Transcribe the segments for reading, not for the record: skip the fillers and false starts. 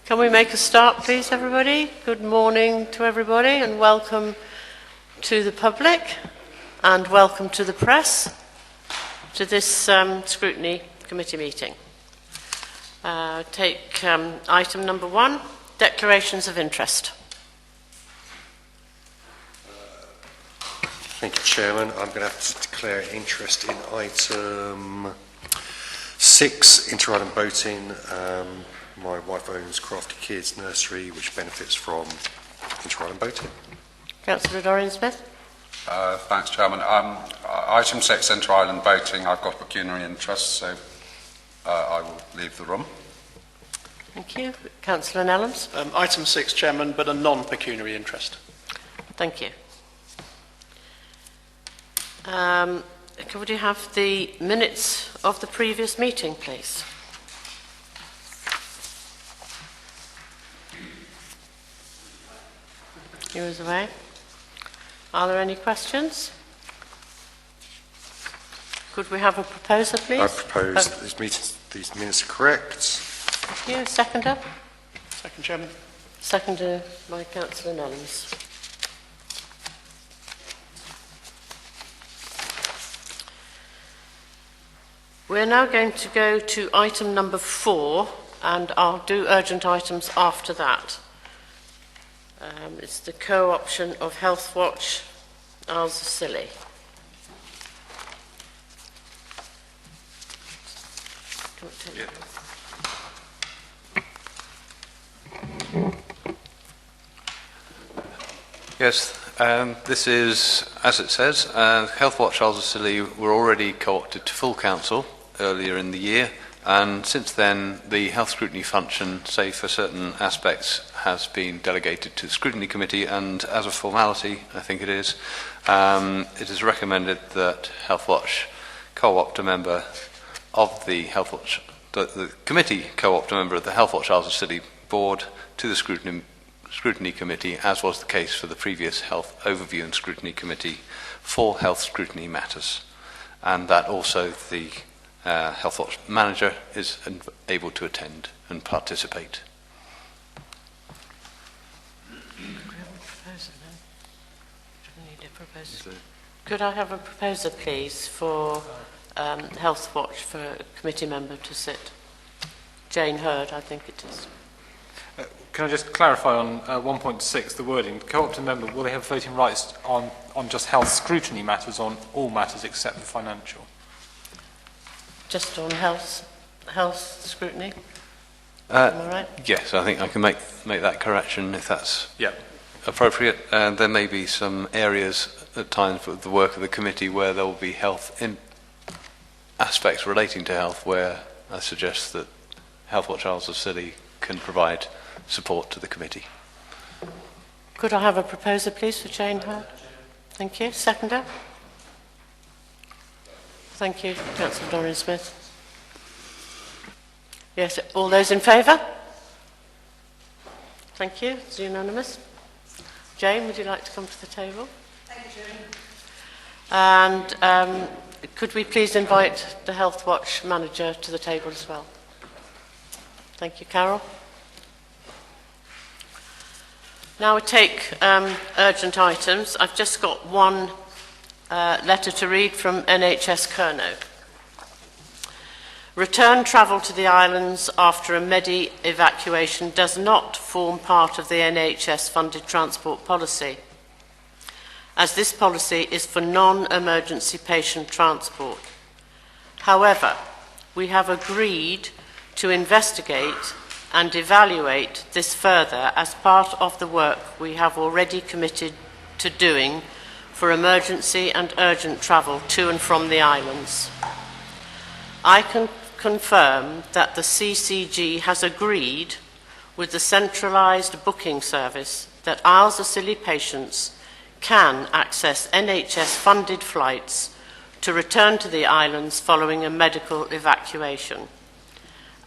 Can we make a start, please, everybody? Good morning to everybody, and welcome to the public, and welcome to the press, to this Scrutiny Committee meeting. Take item number 1, declarations of interest. Thank you, Chairman. I'm going to have to declare interest in item 6, inter-island boating. My wife owns Crafty Kids Nursery, which benefits from inter-island boating. Councillor Doreen-Smith. Thanks, Chairman. Item 6, inter-island boating. I've got pecuniary interest, so I will leave the room. Thank you. Councillor Nellams. Item 6, Chairman, but a non-pecuniary interest. Thank you. Could we have the minutes of the previous meeting, please? You was away. Are there any questions? Could we have a proposer, please? I propose that these minutes are correct. Thank you. Seconder? Second, Chairman. Seconded by Councillor Nellams. We're now going to go to item number 4, and I'll do urgent items after that. It's the co-option of Health Watch, Isles of Scilly. Yes, this is, as it says, Health Watch Isles of Scilly were already co-opted to full council earlier in the year, and since then the health scrutiny function, save for certain aspects, has been delegated to the Scrutiny Committee, and as a formality, I think it is recommended that Health Watch co-opt a member of the Health Watch, the committee co-opt a member of the Health Watch Isles of Scilly board to the Scrutiny Committee, as was the case for the previous Health Overview and Scrutiny Committee for health scrutiny matters, and that also the Health Watch manager is able to attend and participate. Could I have a proposer, please, for Health Watch for a committee member to sit? Jane Hurd, I think it is. Can I just clarify on 1.6, the wording? Co-opted member, will they have voting rights on just health scrutiny matters, on all matters except for financial? Just on health scrutiny? Am I right? Yes, I think I can make that correction if that's appropriate. There may be some areas at times with the work of the committee where there will be health in aspects relating to health, where I suggest that Health Watch Isles of Scilly can provide support to the committee. Could I have a proposer, please, for Jane Hurd? Thank you. Seconder? Thank you, Councillor Doreen-Smith. Yes, all those in favour? Thank you. It's unanimous. Jane, would you like to come to the table? Thank you, Jane. And could we please invite the Health Watch manager to the table as well? Thank you, Carol. Now we take urgent items. I've just got one letter to read from NHS Kernow. Return travel to the islands after a Medi evacuation does not form part of the NHS funded transport policy, as this policy is for non-emergency patient transport. However, we have agreed to investigate and evaluate this further as part of the work we have already committed to doing for emergency and urgent travel to and from the islands. I can confirm that the CCG has agreed with the centralised booking service that Isles of Scilly patients can access NHS-funded flights to return to the islands following a medical evacuation,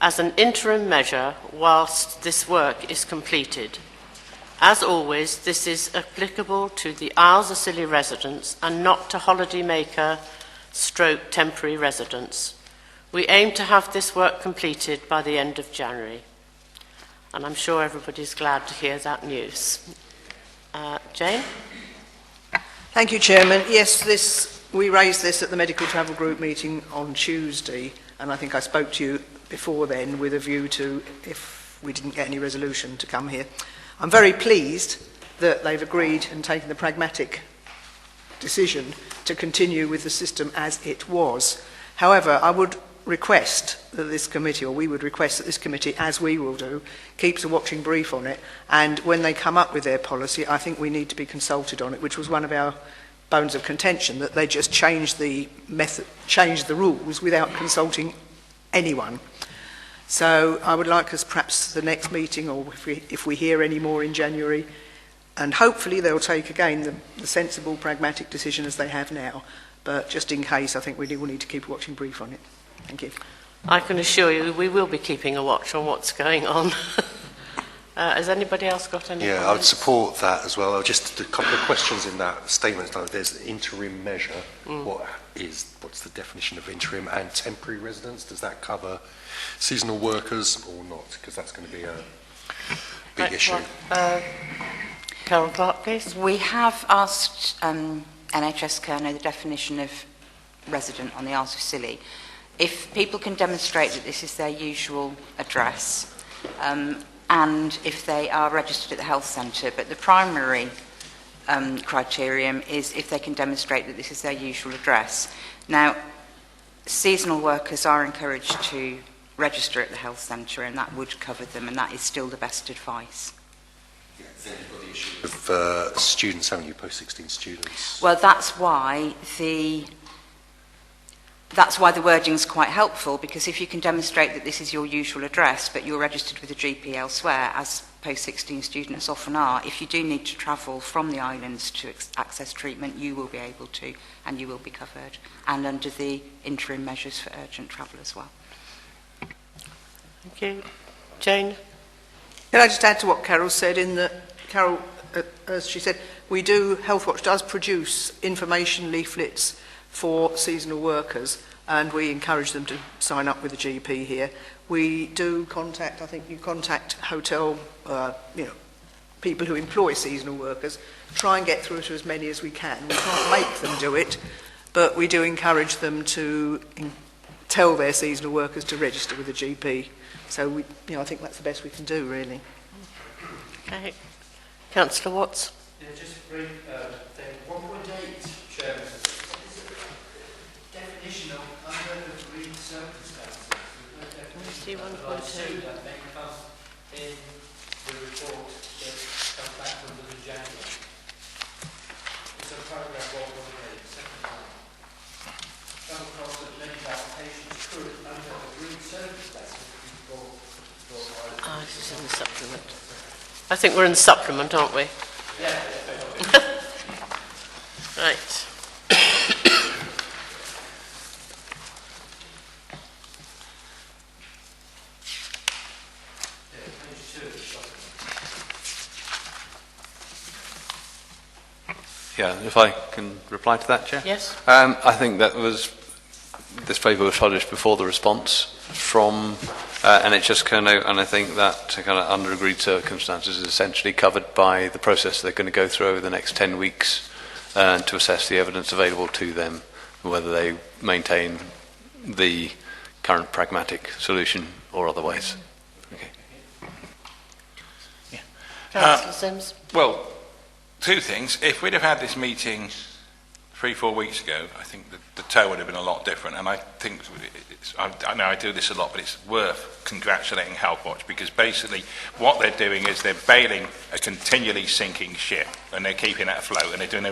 as an interim measure whilst this work is completed. As always, this is applicable to the Isles of Scilly residents and not to holidaymaker / temporary residents. We aim to have this work completed by the end of January. and I'm sure everybody's glad to hear that news. Jane? Thank you, Chairman. Yes, we raised this at the Medical Travel Group meeting on Tuesday, and I think I spoke to you before then with a view to, if we didn't get any resolution, to come here. I'm very pleased that they've agreed and taken the pragmatic decision to continue with the system as it was. However, I would request that this committee, or we would request that this committee, as we will do, keeps a watching brief on it, and when they come up with their policy, I think we need to be consulted on it, which was one of our bones of contention, that they just changed the method, changed the rules without consulting anyone. So I would like us perhaps the next meeting, or if we hear any more in January, and hopefully they'll take again the sensible, pragmatic decision as they have now. But just in case, I think we will need to keep a watching brief on it. Thank you. I can assure you we will be keeping a watch on what's going on. Has anybody else got any Yeah, I would comments? support that as well. Just a couple of questions in that statement. There's an interim measure. What's the definition of interim and temporary residence? Does that cover seasonal workers or not? Because that's going to be a big issue. Carol Clark, please. We have asked NHS Kerno the definition of resident on the Isles of Scilly. If people can demonstrate that this is their usual address, and if they are registered at the health centre, but the primary criterion is if they can demonstrate that this is their usual address. Now, seasonal workers are encouraged to register at the health centre, and that would cover them, and that is still the best advice. Then you've got the issue of students, haven't you, post-16 students? Well, that's why the wording's quite helpful, because if you can demonstrate that this is your usual address, but you're registered with a GP elsewhere, as post-16 students often are, if you do need to travel from the islands to access treatment, you will be able to, and you will be covered, and under the interim measures for urgent travel as well. Thank you. Jane? Can I just add to what Carol said, in that Carol, as she said, Healthwatch does produce information leaflets for seasonal workers, and we encourage them to sign up with a GP here. We do contact, I think you contact hotel, people who employ seasonal workers, try and get through to as many as we can. We can't make them do it, but we do encourage them to tell their seasonal workers to register with a GP. So I think that's the best we can do, really. Okay. Councillor Watts? Yeah, just a brief thing. 1.8, Chairman. Definition of under agreed circumstances. I see 1.2. That may come in the report that comes back from the January. It's a paragraph 1.8, second line. Come across that medical applications could, under agreed circumstances, be brought. This is in the supplement. I think we're in the supplement, aren't we? Yeah. Right. Yeah, if I can reply to that, Chair? Yes. I think this paper was published before the response from NHS Kerno, and I think that kind of under agreed circumstances is essentially covered by the process they're going to go through over the next 10 weeks to assess the evidence available to them, whether they maintain the current pragmatic solution or otherwise. Okay. Councillor Sims? Well, two things. If we'd have had this meeting 3-4 weeks ago, I think the tone would have been a lot different. And I think, I know I do this a lot, but it's worth congratulating Healthwatch, because basically what they're doing is they're bailing a continually sinking ship, and they're keeping it afloat, and they're doing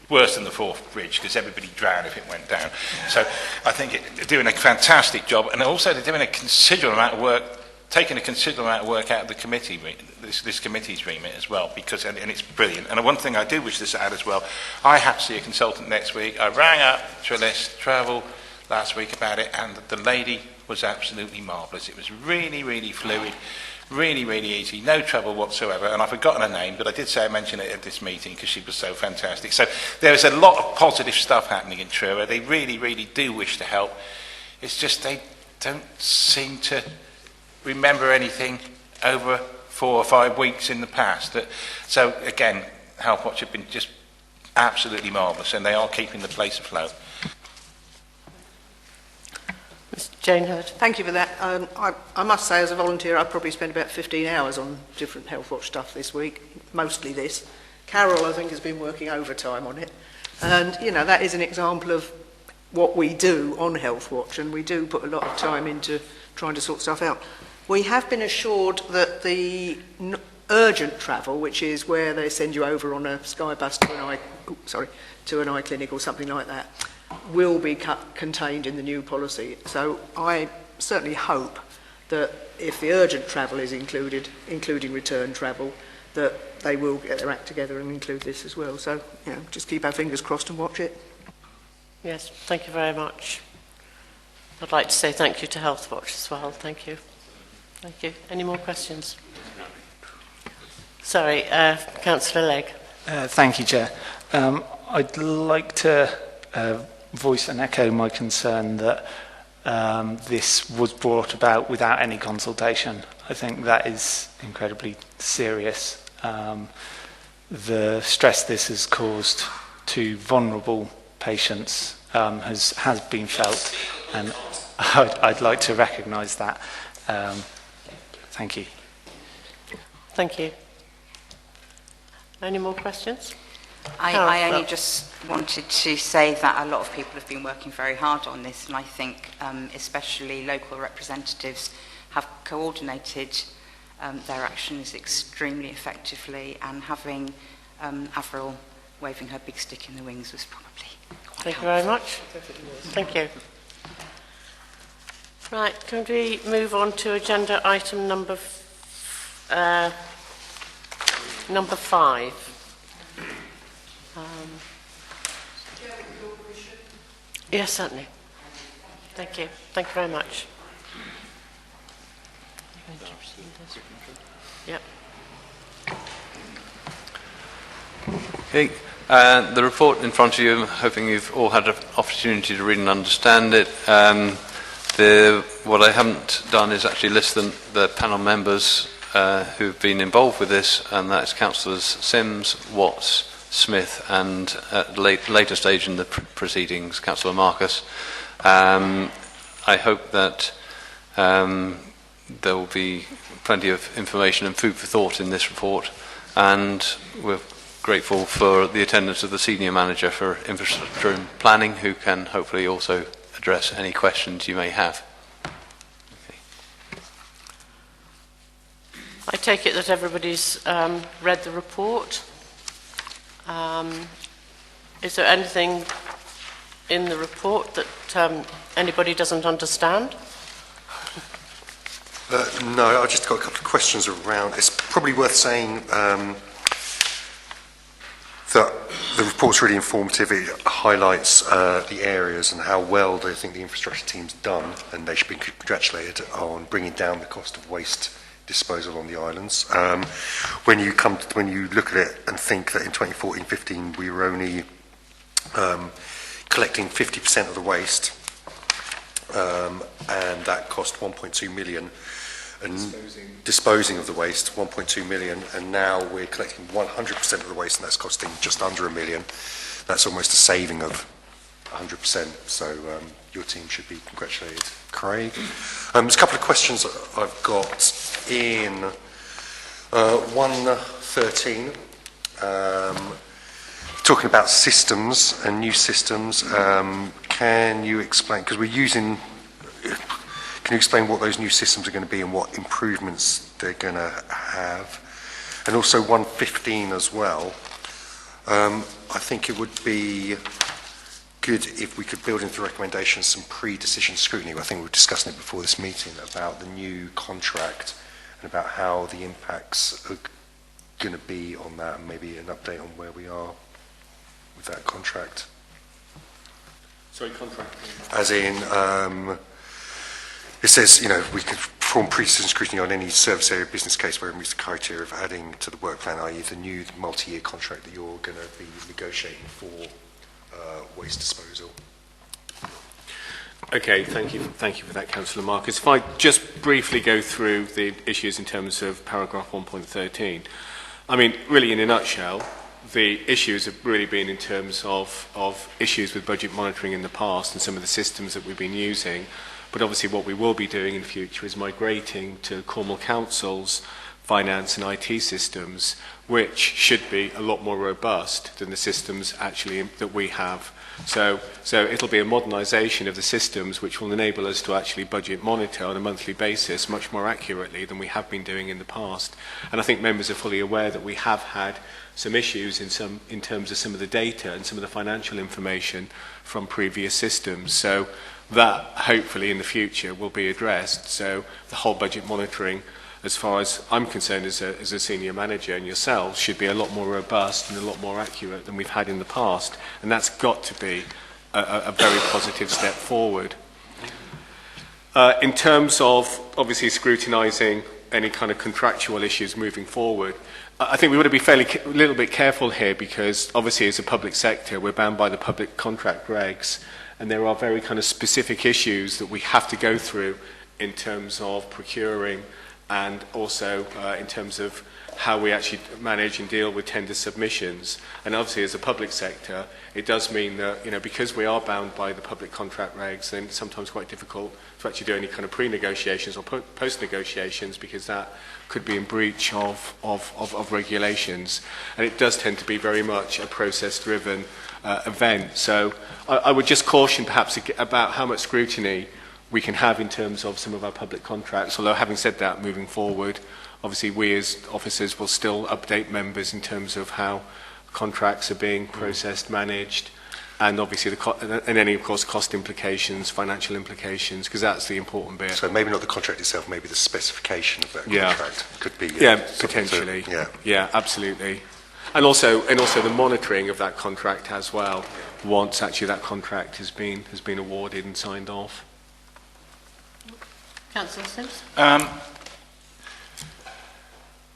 worse than the Forth Bridge, because everybody drowned if it went down. So I think they're doing a fantastic job, and also they're doing a considerable amount of work, taking a considerable amount of work out of the committee, this committee's remit as well, because and it's brilliant. And one thing I do wish to add as well, I have to see a consultant next week. I rang up Trellis Travel last week about it, and the lady was absolutely marvellous. It was really, really fluid, really, really easy, no trouble whatsoever. And I've forgotten her name, but I did say I mentioned it at this meeting because she was so fantastic. So there is a lot of positive stuff happening in Truro. They really, really do wish to help. It's just they don't seem to remember anything over 4 or 5 weeks in the past. So again, Health Watch have been just absolutely marvellous, and they are keeping the place afloat. Ms. Jane Hurd. Thank you for that. I must say, as a volunteer, I've probably spent about 15 hours on different Health Watch stuff this week, mostly this. Carol, I think, has been working overtime on it. And, you know, that is an example of what we do on Health Watch, and we do put a lot of time into trying to sort stuff out. We have been assured that the urgent travel, which is where they send you over on a Sky bus to an eye clinic or something like that, will be contained in the new policy. So I certainly hope that if the urgent travel is included, including return travel, that they will get their act together and include this as well. So, you know, just keep our fingers crossed and watch it. Yes, thank you very much. I'd like to say thank you to Health Watch as well. Thank you. Thank you. Any more questions? Sorry, Councillor Legg. Thank you, Chair. I'd like to voice and echo my concern that this was brought about without any consultation. I think that is incredibly serious. The stress this has caused to vulnerable patients has been felt, and I'd like to recognise that. Thank you. Thank you. Any more questions? I only just wanted to say that a lot of people have been working very hard on this, and I think especially local representatives have coordinated their actions extremely effectively, and having Avril waving her big stick in the wings was probably quite helpful. Thank you very much. Thank you. Right, can we move on to agenda item number 5? Yes, certainly. Thank you. Thank you very much. Yep. Okay. The report in front of you, I'm hoping you've all had an opportunity to read and understand it. What I haven't done is actually list the panel members who've been involved with this, and that's Councillors Sims, Watts, Smith, and at the later stage in the proceedings, Councillor Marcus. I hope that there will be plenty of information and food for thought in this report, and we're grateful for the attendance of the Senior Manager for Infrastructure and Planning, who can hopefully also address any questions you may have. Okay. I take it that everybody's read the report. Is there anything in the report that anybody doesn't understand? No, I've just got a couple of questions around. It's probably worth saying that the report's really informative. It highlights the areas and how well they think the infrastructure team's done, and they should be congratulated on bringing down the cost of waste disposal on the islands. When you look at it and think that in 2014-15 we were only collecting 50% of the waste, and that cost 1.2 million, and disposing of the waste 1.2 million, and now we're collecting 100% of the waste, and that's costing just under $1 million. That's almost a saving of 100%. So your team should be congratulated, Craig. There's a couple of questions I've got in 113, talking about systems and new systems. Can you explain, because we're using, can you explain what those new systems are going to be and what improvements they're going to have? And also 115 as well. I think it would be good if we could build into the recommendations some pre-decision scrutiny. I think we were discussing it before this meeting about the new contract and about how the impacts are going to be on that, and maybe an update on where we are with that contract. Sorry, contract. As in, it says, you know, we could perform pre-decision scrutiny on any service area business case where it meets the criteria of adding to the work plan, i.e. the new multi-year contract that you're going to be negotiating for waste disposal. Okay, thank you for that, Councillor Marcus. If I just briefly go through the issues in terms of paragraph 1.13, I mean, really in a nutshell, the issues have really been in terms of issues with budget monitoring in the past and some of the systems that we've been using. But obviously what we will be doing in the future is migrating to Cornwall Council's finance and IT systems, which should be a lot more robust than the systems actually that we have. So it'll be a modernisation of the systems which will enable us to actually budget monitor on a monthly basis much more accurately than we have been doing in the past. And I think members are fully aware that we have had some issues in terms of some of the data and some of the financial information from previous systems. So that hopefully in the future will be addressed. So the whole budget monitoring, as far as I'm concerned as a senior manager and yourselves, should be a lot more robust and a lot more accurate than we've had in the past. And that's got to be a very positive step forward. In terms of obviously scrutinising any kind of contractual issues moving forward, I think we want to be a little bit careful here, because obviously as a public sector we're bound by the public contract regs, and there are very kind of specific issues that we have to go through in terms of procuring and also in terms of how we actually manage and deal with tender submissions. And obviously as a public sector, it does mean that, you know, because we are bound by the public contract regs, then it's sometimes quite difficult to actually do any kind of pre-negotiations or post-negotiations, because that could be in breach of regulations. And it does tend to be very much a process-driven event. So I would just caution perhaps about how much scrutiny we can have in terms of some of our public contracts, although having said that, moving forward, obviously we as officers will still update members in terms of how contracts are being processed, managed, and obviously and any of course cost implications, financial implications, because that's the important bit. So maybe not the contract itself, maybe the specification of that contract could be Potentially. Yeah, absolutely. And also the monitoring of that contract as well, once actually that contract has been awarded and signed off. Councillor Sims?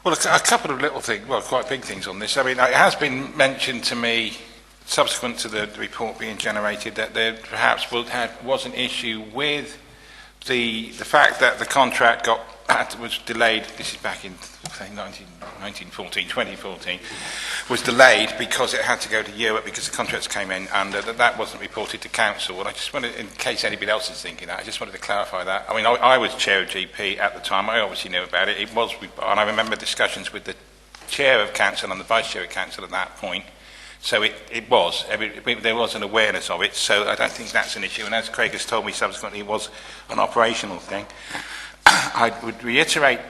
Well, a couple of little things, well, quite big things on this. I mean, it has been mentioned to me, subsequent to the report being generated, that there perhaps was an issue with the fact that the contract was delayed. This is back in 2014, was delayed because it had to go to Europe because the contracts came in, and that wasn't reported to council. And I just wanted, in case anybody else is thinking that, I just wanted to clarify that. I mean, I was chair of GP at the time. I obviously knew about it. And I remember discussions with the chair of council and the vice chair of council at that point. So there was an awareness of it, so I don't think that's an issue. And as Craig has told me subsequently, it was an operational thing. I would reiterate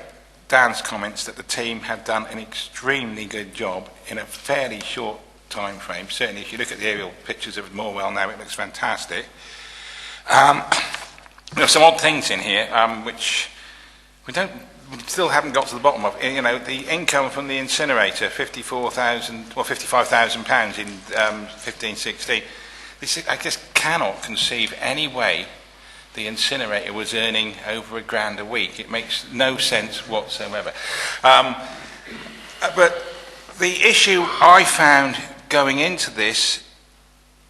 Dan's comments that the team had done an extremely good job in a fairly short time frame. Certainly, if you look at the aerial pictures of Morwell now, it looks fantastic. There are some odd things in here which we still haven't got to the bottom of. You know, the income from the incinerator, £55,000 in 15-16. I just cannot conceive any way the incinerator was earning over £1,000 a week. It makes no sense whatsoever. But the issue I found going into this,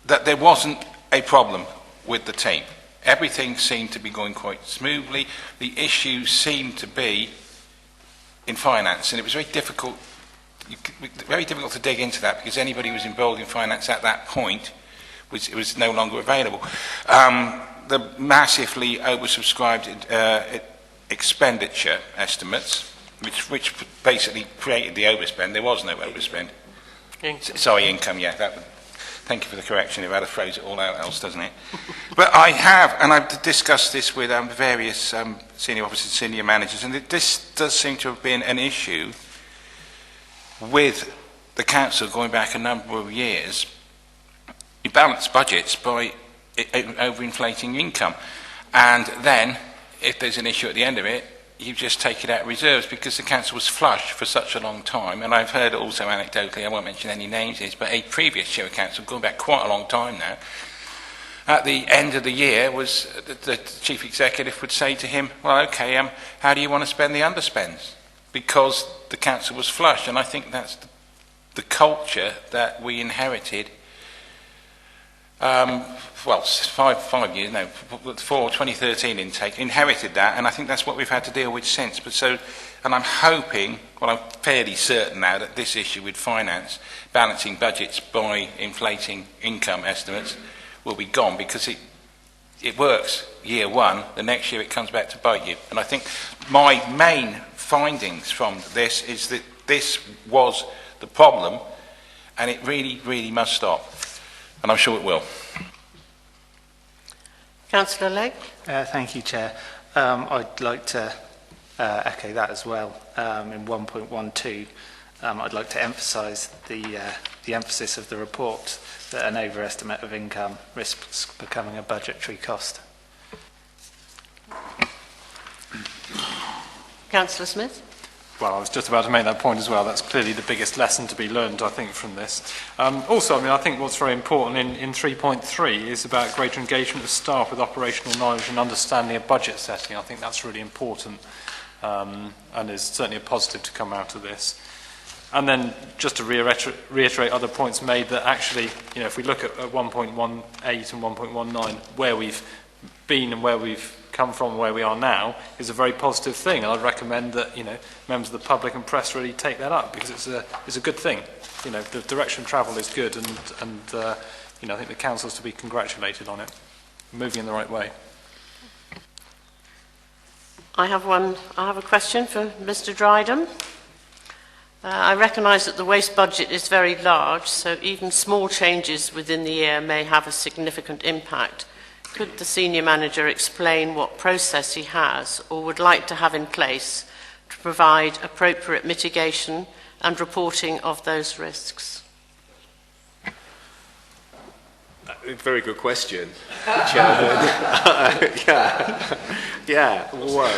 that there wasn't a problem with the team. Everything seemed to be going quite smoothly. The issue seemed to be in finance, and it was very difficult to dig into that, because anybody who was involved in finance at that point was no longer available. The massively oversubscribed expenditure estimates, which basically created the overspend. There was no overspend. Income, yeah. Thank you for the correction. It had to phrase it all out else, doesn't it? But I've discussed this with various senior officers, senior managers, and this does seem to have been an issue with the council going back a number of years. You balance budgets by overinflating income, and then if there's an issue at the end of it, you just take it out of reserves, because the council was flush for such a long time. And I've heard also anecdotally, I won't mention any names, but a previous chair of council, going back quite a long time now, at the end of the year, was the chief executive would say to him, well, okay, how do you want to spend the underspends? Because the council was flush. And I think that's the culture that we inherited Well, five years, no, for 2013 intake, inherited that, and I think that's what we've had to deal with since. And I'm hoping, well, I'm fairly certain now that this issue with finance, balancing budgets by inflating income estimates, will be gone, because it works year one, the next year it comes back to bite you. And I think my main findings from this is that this was the problem, and it really, really must stop. And I'm sure it will. Councillor Legg. Thank you, Chair. I'd like to echo that as well. In 1.12, I'd like to emphasise the emphasis of the report that an overestimate of income risks becoming a budgetary cost. Councillor Smith. Well, I was just about to make that point as well. That's clearly the biggest lesson to be learned, I think, from this. Also, I think what's very important in 3.3 is about greater engagement of staff with operational knowledge and understanding of budget setting. I think that's really important, and is certainly a positive to come out of this. And then just to reiterate other points made, that actually, if we look at 1.18 and 1.19, where we've been and where we've come from, where we are now, is a very positive thing. And I'd recommend that members of the public and press really take that up, because it's a good thing. The direction of travel is good, and I think the council's to be congratulated on it, moving in the right way. I have a question for Mr. Dryden. I recognise that the waste budget is very large, so even small changes within the year may have a significant impact. Could the senior manager explain what process he has or would like to have in place to provide appropriate mitigation and reporting of those risks? Very good question, Chairman. Whoa.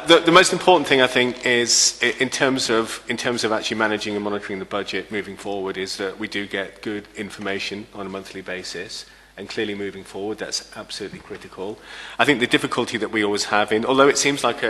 The most important thing, I think, is in terms of actually managing and monitoring the budget moving forward, is that we do get good information on a monthly basis. And clearly moving forward, that's absolutely critical. I think the difficulty that we always have although it seems like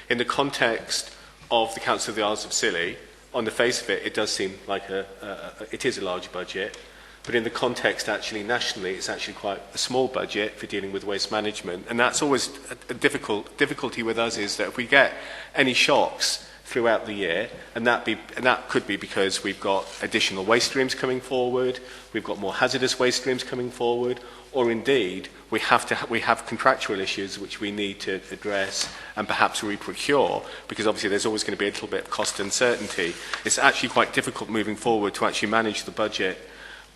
in the context of the Council of the Isles of Scilly, on the face of it, it does seem like it is a large budget. But in the context, actually, nationally, it's actually quite a small budget for dealing with waste management. And that's always a difficulty with us, is that if we get any shocks throughout the year, and that could be because we've got additional waste streams coming forward, we've got more hazardous waste streams coming forward, or indeed we have contractual issues which we need to address and perhaps reprocure, because obviously there's always going to be a little bit of cost uncertainty. It's actually quite difficult moving forward to actually manage the budget.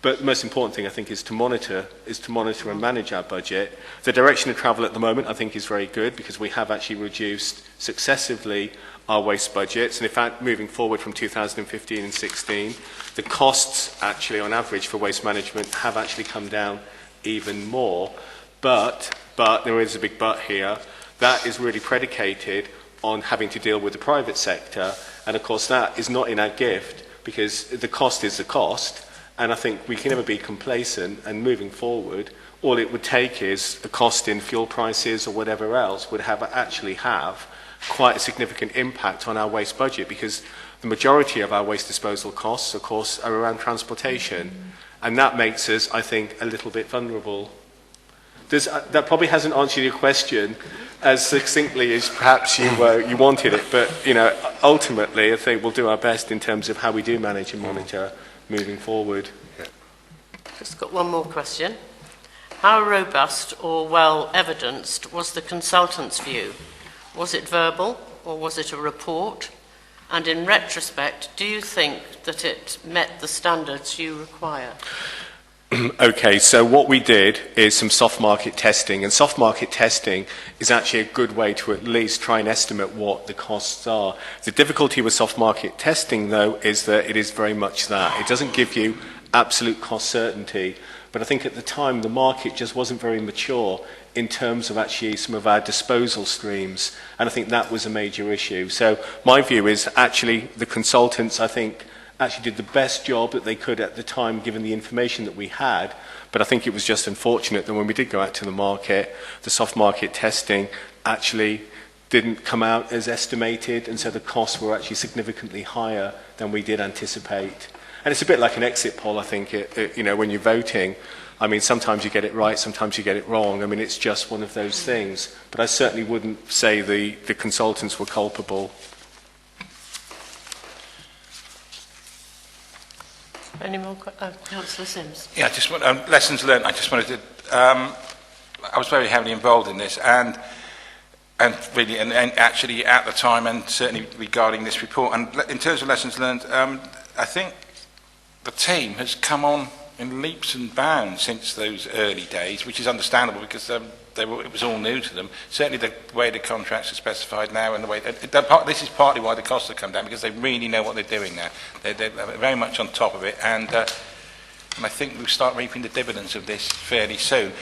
But the most important thing, I think, is to monitor and manage our budget. The direction of travel at the moment, I think, is very good, because we have actually reduced successively our waste budgets. And in fact, moving forward from 2015 and 16, the costs actually on average for waste management have actually come down even more. But there is a big but here. That is really predicated on having to deal with the private sector. And of course, that is not in our gift, because the cost is the cost. And I think we can never be complacent, and moving forward, all it would take is a cost in fuel prices or whatever else would actually have quite a significant impact on our waste budget, because the majority of our waste disposal costs, of course, are around transportation. And that makes us, I think, a little bit vulnerable. That probably hasn't answered your question as succinctly as perhaps you wanted it, but ultimately, I think we'll do our best in terms of how we do manage and monitor moving forward. Just got one more question. How robust or well evidenced was the consultant's view? Was it verbal or was it a report? And in retrospect, do you think that it met the standards you require? Okay, so what we did is some soft market testing, and soft market testing is actually a good way to at least try and estimate what the costs are. The difficulty with soft market testing, though, is that it is very much that. It doesn't give you absolute cost certainty, but I think at the time the market just wasn't very mature in terms of actually some of our disposal streams, and I think that was a major issue. So my view is actually the consultants, I think, actually did the best job that they could at the time, given the information that we had. But I think it was just unfortunate that when we did go out to the market, the soft market testing actually didn't come out as estimated, and so the costs were actually significantly higher than we did anticipate. And it's a bit like an exit poll, I think, when you're voting. I mean, sometimes you get it right, sometimes you get it wrong. I mean, it's just one of those things. But I certainly wouldn't say the consultants were culpable. Any more? Councillor Sims. Yeah, I just want lessons learned. I just wanted to. I was very heavily involved in this, and really, and actually at the time, and certainly regarding this report. And in terms of lessons learned, I think the team has come on in leaps and bounds since those early days, which is understandable because it was all new to them. Certainly the way the contracts are specified now and the way... this is partly why the costs have come down, because they really know what they're doing now. They're very much on top of it, and I think we'll start reaping the dividends of this fairly soon.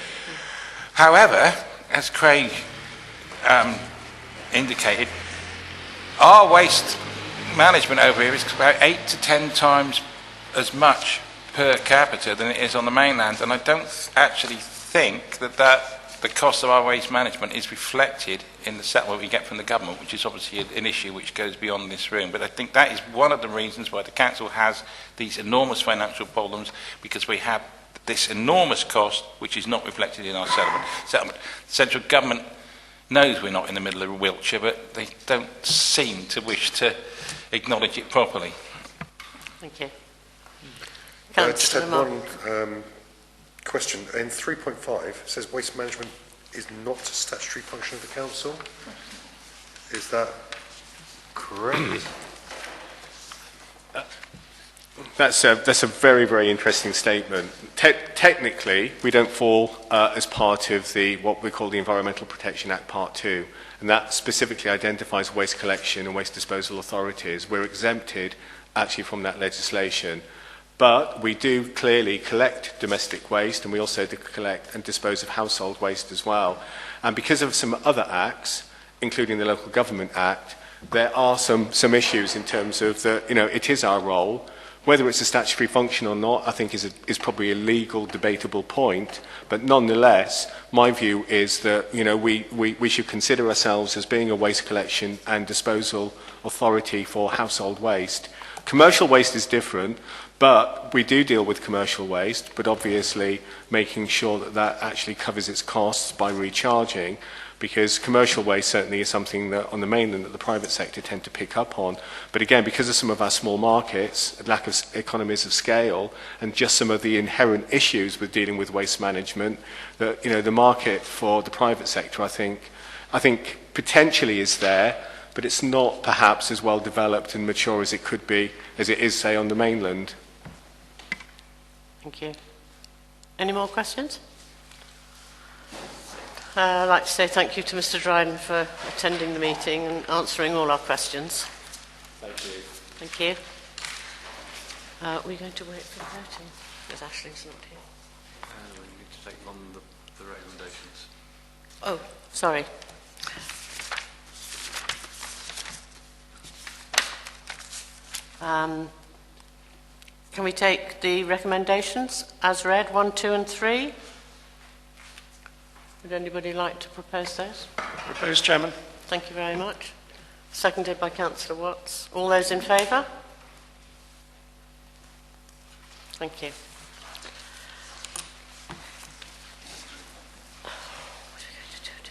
However, as Craig indicated, our waste management over here is about 8 to 10 times as much per capita than it is on the mainland, and I don't actually think that the cost of our waste management is reflected in the settlement we get from the government, which is obviously an issue which goes beyond this room. But I think that is one of the reasons why the council has these enormous financial problems, because we have this enormous cost which is not reflected in our settlement. The central government knows we're not in the middle of Wiltshire, but they don't seem to wish to acknowledge it properly. Thank you. I just had one question. In 3.5, it says waste management is not a statutory function of the council. Is that correct? That's a very, very interesting statement. Technically, we don't fall as part of what we call the Environmental Protection Act Part 2, and that specifically identifies waste collection and waste disposal authorities. We're exempted actually from that legislation. But we do clearly collect domestic waste, and we also do collect and dispose of household waste as well. And because of some other acts, including the Local Government Act, there are some issues in terms of it is our role. Whether it's a statutory function or not, I think is probably a legal, debatable point. But nonetheless, my view is that we should consider ourselves as being a waste collection and disposal authority for household waste. Commercial waste is different. But we do deal with commercial waste, but obviously making sure that actually covers its costs by recharging, because commercial waste certainly is something that on the mainland that the private sector tend to pick up on. But again, because of some of our small markets, lack of economies of scale, and just some of the inherent issues with dealing with waste management, that the market for the private sector, I think potentially is there, but it's not perhaps as well developed and mature as it could be, as it is, say, on the mainland. Thank you. Any more questions? I'd like to say thank you to Mr. Dryden for attending the meeting and answering all our questions. Thank you. Thank you. We're going to wait for the voting, because Ashley's not here. We need to take on the recommendations. Oh, sorry. Can we take the recommendations as read, 1, 2 and 3? Would anybody like to propose those? Proposed, Chairman. Thank you very much. Seconded by Councillor Watts. All those in favour? Thank you. What are we going to do to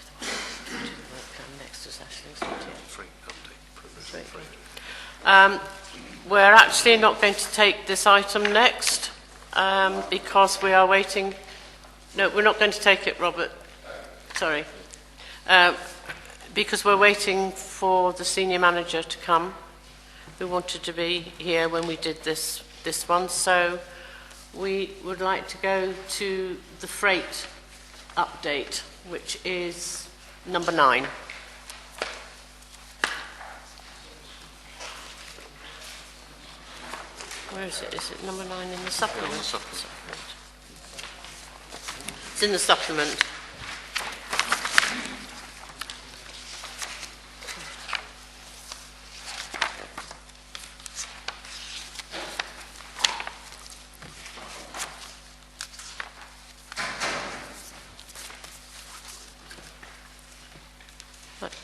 the work plan next as Ashley's not here? We're actually not going to take this item next because we are waiting. No, we're not going to take it, Robert. Sorry. Because we're waiting for the senior manager to come, who wanted to be here when we did this one. So we would like to go to the freight update, which is number 9. Where is it? Is it number 9 in the supplement? In the supplement. It's in the supplement.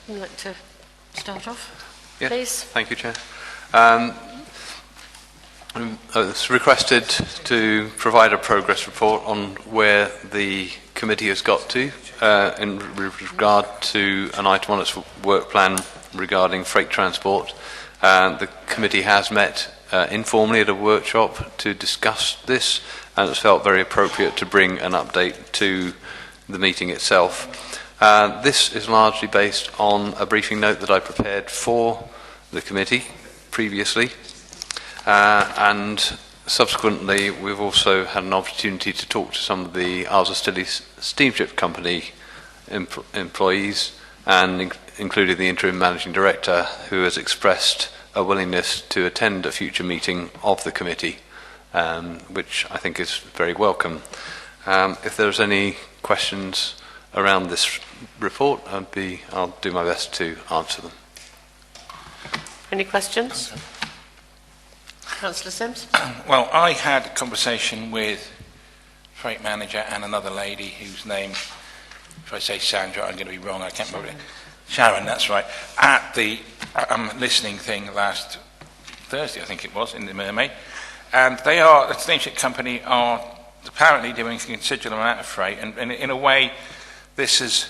Would you like to start off, Yes, please? thank you, Chair. It's requested to provide a progress report on where the committee has got to in regard to an item on its work plan regarding freight transport. The committee has met informally at a workshop to discuss this, and it's felt very appropriate to bring an update to the meeting itself. This is largely based on a briefing note that I prepared for the committee previously. And subsequently, we've also had an opportunity to talk to some of the Isles of Scilly Steamship Company employees, and including the interim managing director, who has expressed a willingness to attend a future meeting of the committee, which I think is very welcome. If there's any questions around this report, I'll do my best to answer them. Any questions? Councillor Sims? Well, I had a conversation with freight manager and another lady whose name, if I say Sandra, I'm going to be wrong, I can't remember it. Sharon, that's right. At the listening thing last Thursday, I think it was, in the Mermaid. And the steamship company are apparently doing a considerable amount of freight. And in a way, this has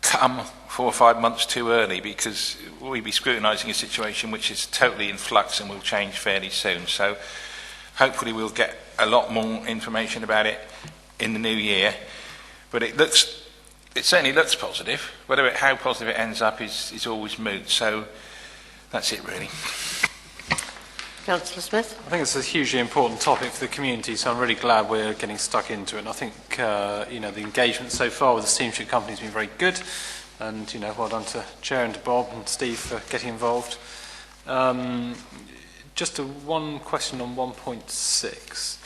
come 4 or 5 months too early, because we'll be scrutinising a situation which is totally in flux and will change fairly soon. So hopefully we'll get a lot more information about it in the new year. But it certainly looks positive. How positive it ends up is always moot. So that's it, really. Councillor Smith? I think it's a hugely important topic for the community, so I'm really glad we're getting stuck into it. And I think the engagement so far with the steamship company has been very good. And, well done to Chair and to Bob and Steve for getting involved. Just one question on 1.6.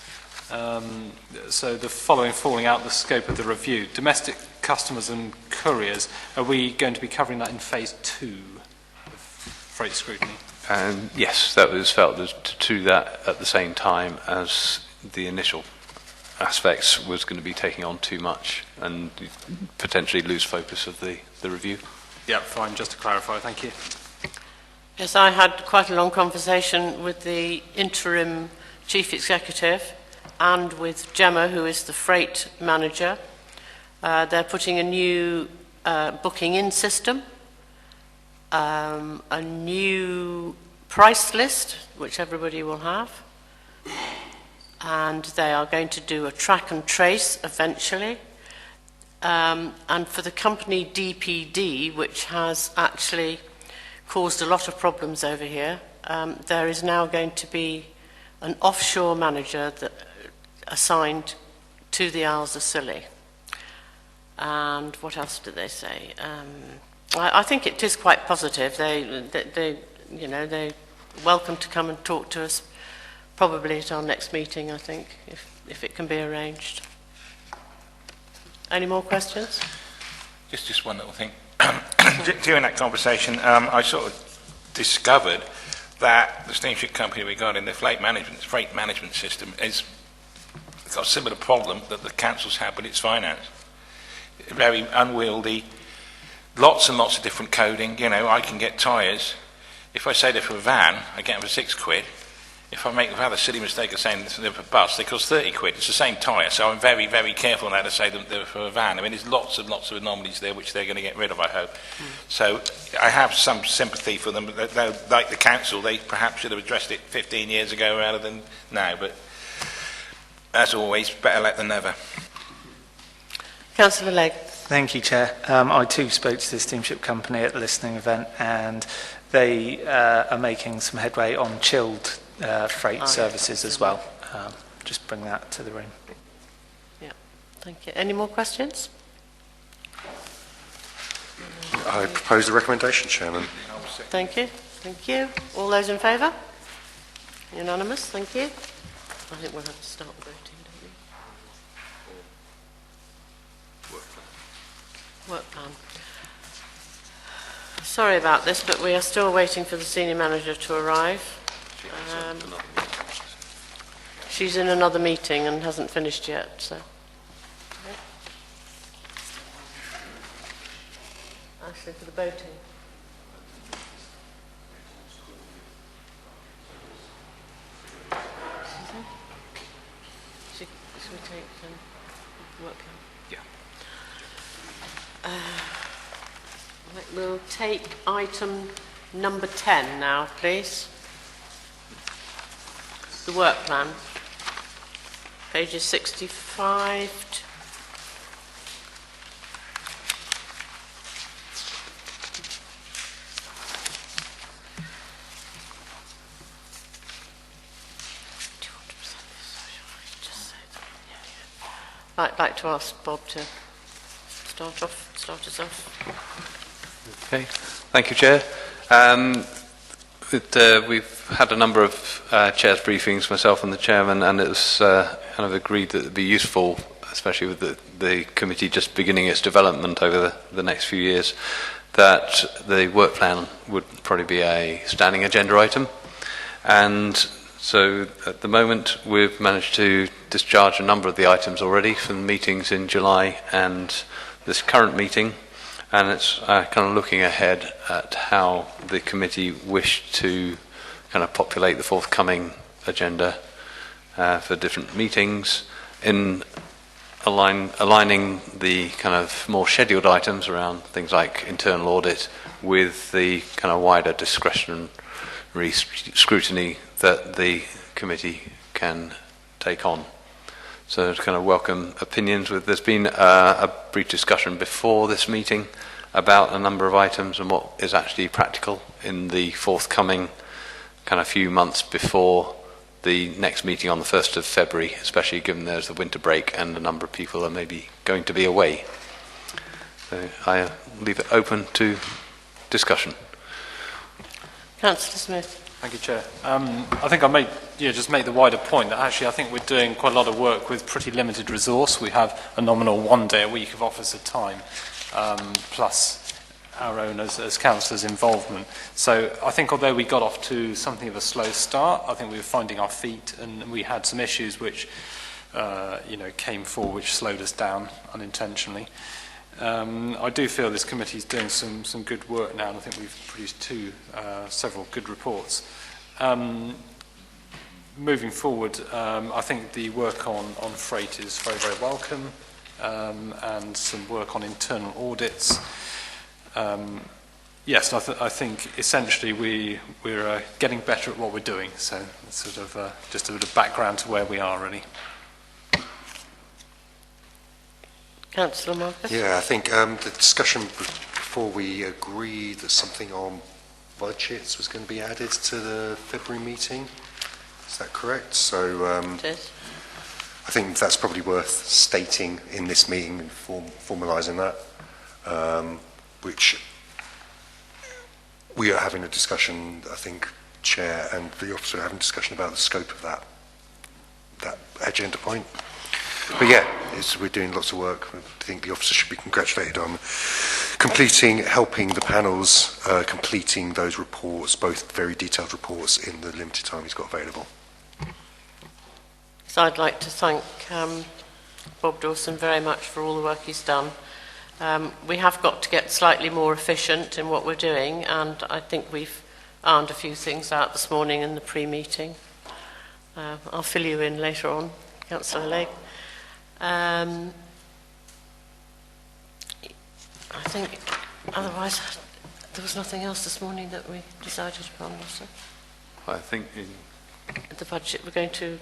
So the following falling out the scope of the review. Domestic customers and couriers, are we going to be covering that in phase 2 of freight scrutiny? Yes, that was felt to do that at the same time as the initial aspects was going to be taking on too much and potentially lose focus of the review. Yeah, fine, just to clarify, thank you. Yes, I had quite a long conversation with the interim chief executive and with Gemma, who is the freight manager. They're putting a new booking in system, a new price list, which everybody will have, and they are going to do a track and trace eventually. And for the company DPD, which has actually caused a lot of problems over here, there is now going to be an offshore manager assigned to the Isles of Scilly. And what else do they say? I think it is quite positive. They're welcome to come and talk to us, probably at our next meeting, I think, if it can be arranged. Any more questions? Just one little thing. During that conversation, I sort of discovered that the steamship company regarding the freight management system has got a similar problem that the council's had with its finance. Very unwieldy, lots and lots of different coding. I can get tyres. If I say they're for a van, I get them for £6. If I make a silly mistake of saying they're for a bus, they cost £30. It's the same tyre, so I'm very, very careful now to say that they're for a van. I mean, there's lots of anomalies there which they're going to get rid of, I hope. So I have some sympathy for them. Like the council, they perhaps should have addressed it 15 years ago rather than now. But as always, better late than never. Councillor Legg. Thank you, Chair. I too spoke to the steamship company at the listening event, and they are making some headway on chilled freight services as well. Just bring that to the room. Yeah, thank you. Any more questions? I propose the recommendation, Chairman. Thank you. Thank you. All those in favour? Unanimous. Thank you. I think we'll have to start voting, don't we? Work plan. Sorry about this, but we are still waiting for the senior manager to arrive. She's in another meeting and hasn't finished yet, so. Actually, for the voting. think can work. Yeah. Right, we'll take item number 10 now, please. The work plan. Pages 65 to... I'd like to ask Bob to start us off. Okay, thank you, Chair. We've had a number of chairs briefings, myself and the chairman, and it was kind of agreed that it would be useful, especially with the committee just beginning its development over the next few years, that the work plan would probably be a standing agenda item. And so at the moment we've managed to discharge a number of the items already from the meetings in July and this current meeting. And it's kind of looking ahead at how the committee wished to kind of populate the forthcoming agenda for different meetings, in aligning the kind of more scheduled items around things like internal audit with the kind of wider discretionary scrutiny that the committee can take on. So to kind of welcome opinions. There's been a brief discussion before this meeting about a number of items and what is actually practical in the forthcoming kind of few months before the next meeting on the 1st of February, especially given there's the winter break and a number of people are maybe going to be away. So I leave it open to discussion. Councillor Smith. Thank you, Chair. I think I may just make the wider point that actually I think we're doing quite a lot of work with pretty limited resource. We have a nominal 1 day a week of officer time, plus our own as councillors' involvement. So I think although we got off to something of a slow start, I think we were finding our feet and we had some issues which came forward which slowed us down unintentionally. I do feel this committee is doing some good work now, and I think we've produced several good reports. Moving forward, I think the work on freight is very, very welcome, and some work on internal audits. Yes, I think essentially we're getting better at what we're doing, so it's sort of just a bit of background to where we are, really. Councillor Marcus? Yeah, I think the discussion before we agreed that something on budgets was going to be added to the February meeting. Is that correct? So It is. I think that's probably worth stating in this meeting and formalising that, which we are having a discussion, I think, Chair and the officer are having a discussion about the scope of that agenda point. But yeah, we're doing lots of work. I think the officer should be congratulated on helping the panels completing those reports, both very detailed reports, in the limited time he's got available. So I'd like to thank Bob Dawson very much for all the work he's done. We have got to get slightly more efficient in what we're doing, and I think we've ironed a few things out this morning in the pre-meeting. I'll fill you in later on, Councillor Legg. I think otherwise there was nothing else this morning that we decided upon, was there? I think The budget, we're going to...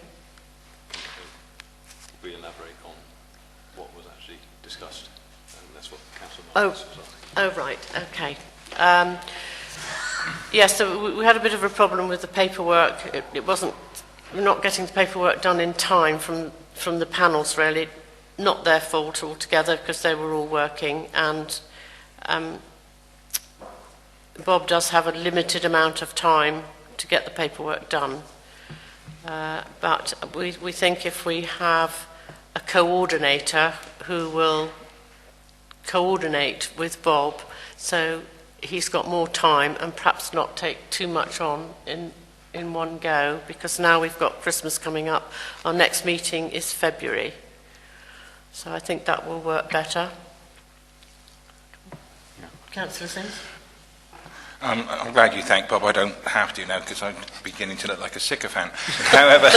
we elaborate on what was actually discussed, and that's what Councillor Marcus was asking. Oh, right, okay. Yes, so we had a bit of a problem with the paperwork. It wasn't... We're not getting the paperwork done in time from the panels, really. Not their fault altogether, because they were all working, and Bob does have a limited amount of time to get the paperwork done. But we think if we have a coordinator who will coordinate with Bob, so he's got more time and perhaps not take too much on in one go, because now we've got Christmas coming up. Our next meeting is February. So I think that will work better. Yeah. Councillor Sims? I'm glad you thank Bob. I don't have to now because I'm beginning to look like a sycophant. However,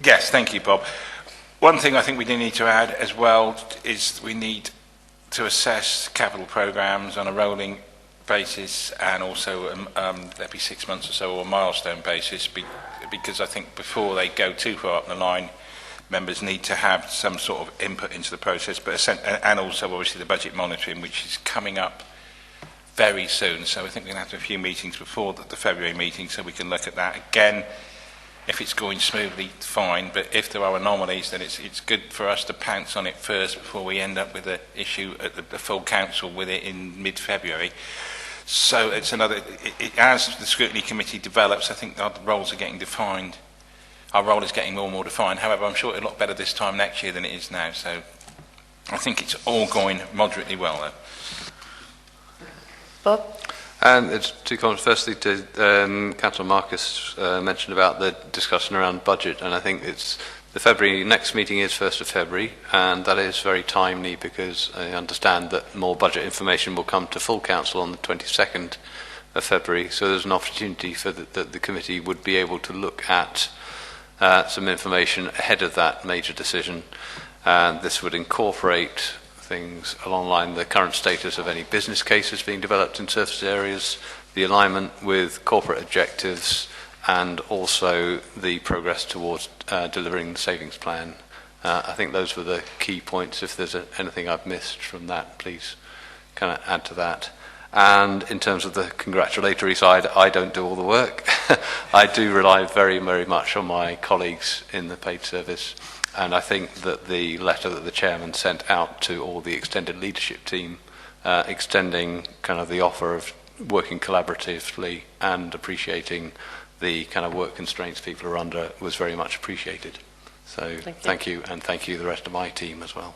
Yes, thank you, Bob. One thing I think we do need to add as well is we need to assess capital programmes on a rolling basis, and also every 6 months or so, or a milestone basis, because I think before they go too far up the line, members need to have some sort of input into the process, and also obviously the budget monitoring, which is coming up very soon. So I think we're going to have a few meetings before the February meeting, so we can look at that again. If it's going smoothly, fine, but if there are anomalies, then it's good for us to pounce on it first before we end up with an issue at the full council with it in mid-February. So it's another, as the Scrutiny Committee develops, I think our roles are getting defined. Our role is getting more and more defined. However, I'm sure it'll look better this time next year than it is now. So I think it's all going moderately well, though. Bob? It's two comments. Firstly, to Councillor Marcus mentioned about the discussion around budget, and I think it's the February next meeting is 1st of February, and that is very timely because I understand that more budget information will come to full council on the 22nd of February. So there's an opportunity for the committee would be able to look at some information ahead of that major decision, and this would incorporate things along the line the current status of any business cases being developed in surface areas, the alignment with corporate objectives, and also the progress towards delivering the savings plan. I think those were the key points. If there's anything I've missed from that, please kind of add to that. And in terms of the congratulatory side, I don't do all the work. I do rely very, very much on my colleagues in the paid service. And I think that the letter that the chairman sent out to all the extended leadership team, extending kind of the offer of working collaboratively and appreciating the kind of work constraints people are under, was very much appreciated. So thank you, and thank you the rest of my team as well.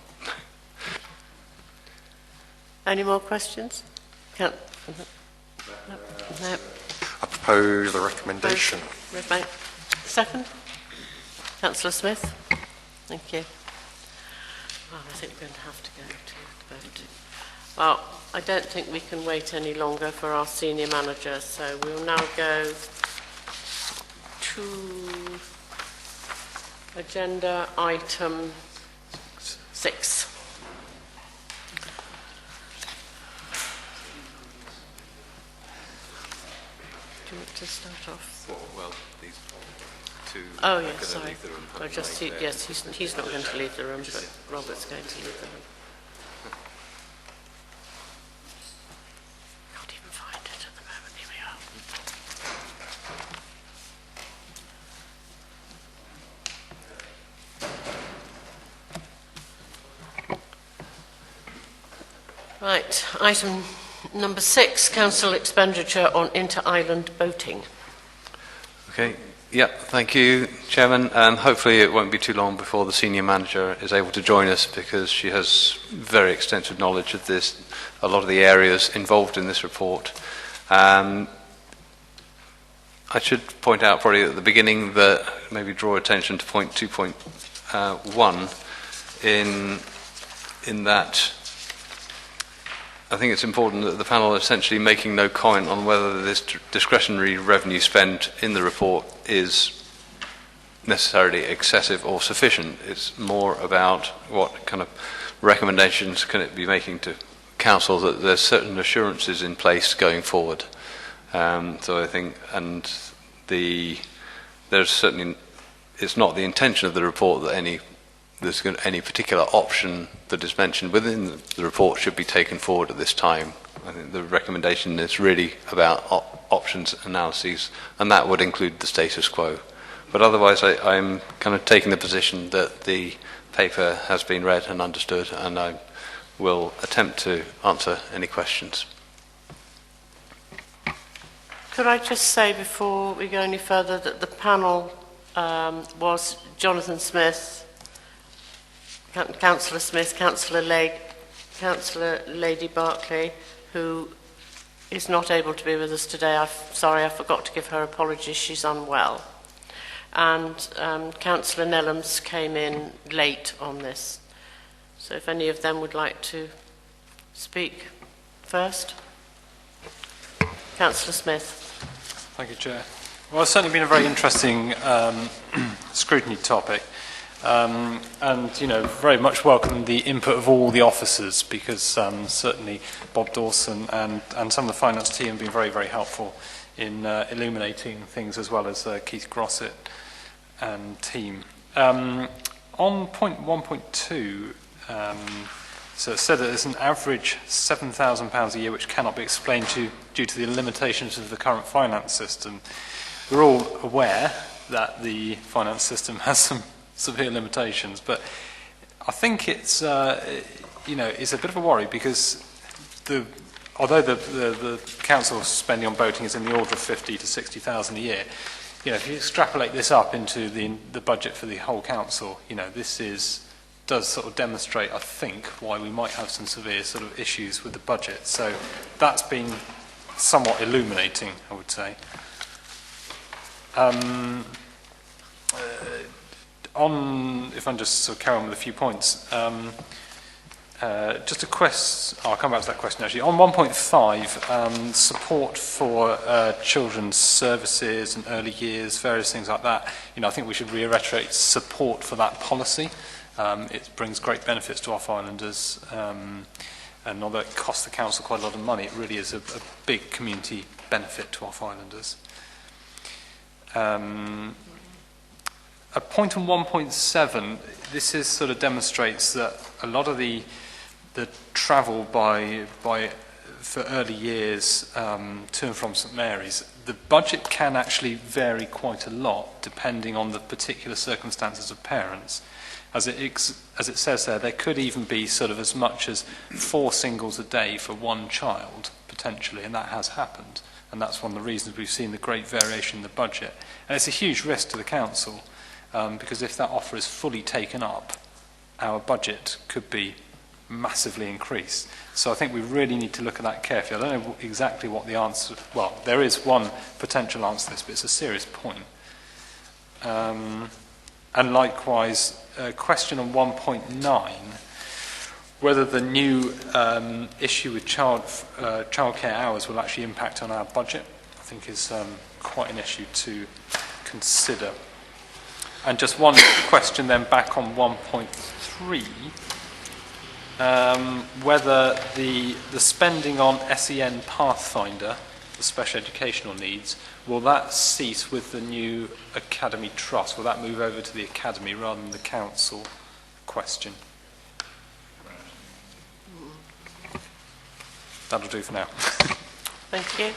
Any more questions? No. I propose the recommendation. Second? Councillor Smith? Thank you. Well, I think we're going to have to go to the vote. Well, I don't think we can wait any longer for our senior manager, so we'll now go to agenda item 6. Do you want to start off? Well, these two. Oh, yes, sorry. Oh, just yes, he's not going to leave the room, but Robert's going to leave the room. Can't even find it at the moment. Here we are. Right, item number 6, council expenditure on inter-island boating. Okay. Yeah, thank you, Chairman. Hopefully it won't be too long before the senior manager is able to join us, because she has very extensive knowledge of this, a lot of the areas involved in this report. I should point out probably at the beginning that maybe draw attention to point 2.1 in that I think it's important that the panel is essentially making no comment on whether this discretionary revenue spent in the report is necessarily excessive or sufficient. It's more about what kind of recommendations can it be making to council that there's certain assurances in place going forward. So I think, and there's certainly, it's not the intention of the report that any particular option that is mentioned within the report should be taken forward at this time. I think the recommendation is really about options analyses, and that would include the status quo. But otherwise, I'm kind of taking the position that the paper has been read and understood, and I will attempt to answer any questions. Could I just say before we go any further that the panel was Jonathan Smith, Councillor Smith, Councillor Lady Barclay, who is not able to be with us today. Sorry, I forgot to give her apologies. She's unwell. And Councillor Nellams came in late on this. So if any of them would like to speak first. Councillor Smith. Thank you, Chair. Well, it's certainly been a very interesting scrutiny topic. And, you know, very much welcome the input of all the officers, because certainly Bob Dawson and some of the finance team have been very, very helpful in illuminating things, as well as Keith Grossett and team. On point 1.2, so it said that there's an average £7,000 a year which cannot be explained due to the limitations of the current finance system. We're all aware that the finance system has some severe limitations, but I think it's you know, it's a bit of a worry, because although the council spending on boating is in the order of 50 to 60,000 a year, you know, if you extrapolate this up into the budget for the whole council, you know, does sort of demonstrate, I think, why we might have some severe sort of issues with the budget. So that's been somewhat illuminating, I would say. If I'm just sort of carry on with a few points, just a question. I'll come back to that question actually. On 1.5, support for children's services and early years, various things like that. You know, I think we should reiterate support for that policy. It brings great benefits to off islanders, and although it costs the council quite a lot of money, it really is a big community benefit to off islanders. A point on 1.7, this is sort of demonstrates that a lot of the travel for early years to and from St Mary's, the budget can actually vary quite a lot depending on the particular circumstances of parents. As it says there could even be sort of as much as 4 singles a day for one child, potentially, and that has happened. And that's one of the reasons we've seen the great variation in the budget. And it's a huge risk to the council, because if that offer is fully taken up, our budget could be massively increased. So I think we really need to look at that carefully. I don't know exactly what the answer... Well, there is one potential answer to this, but it's a serious point. And likewise, a question on 1.9, whether the new issue with childcare hours will actually impact on our budget, I think is quite an issue to consider. And just one question then back on 1.3, whether the spending on SEN Pathfinder, the special educational needs, will that cease with the new Academy Trust? Will that move over to the Academy rather than the Council? Question. That'll do for now. Thank you.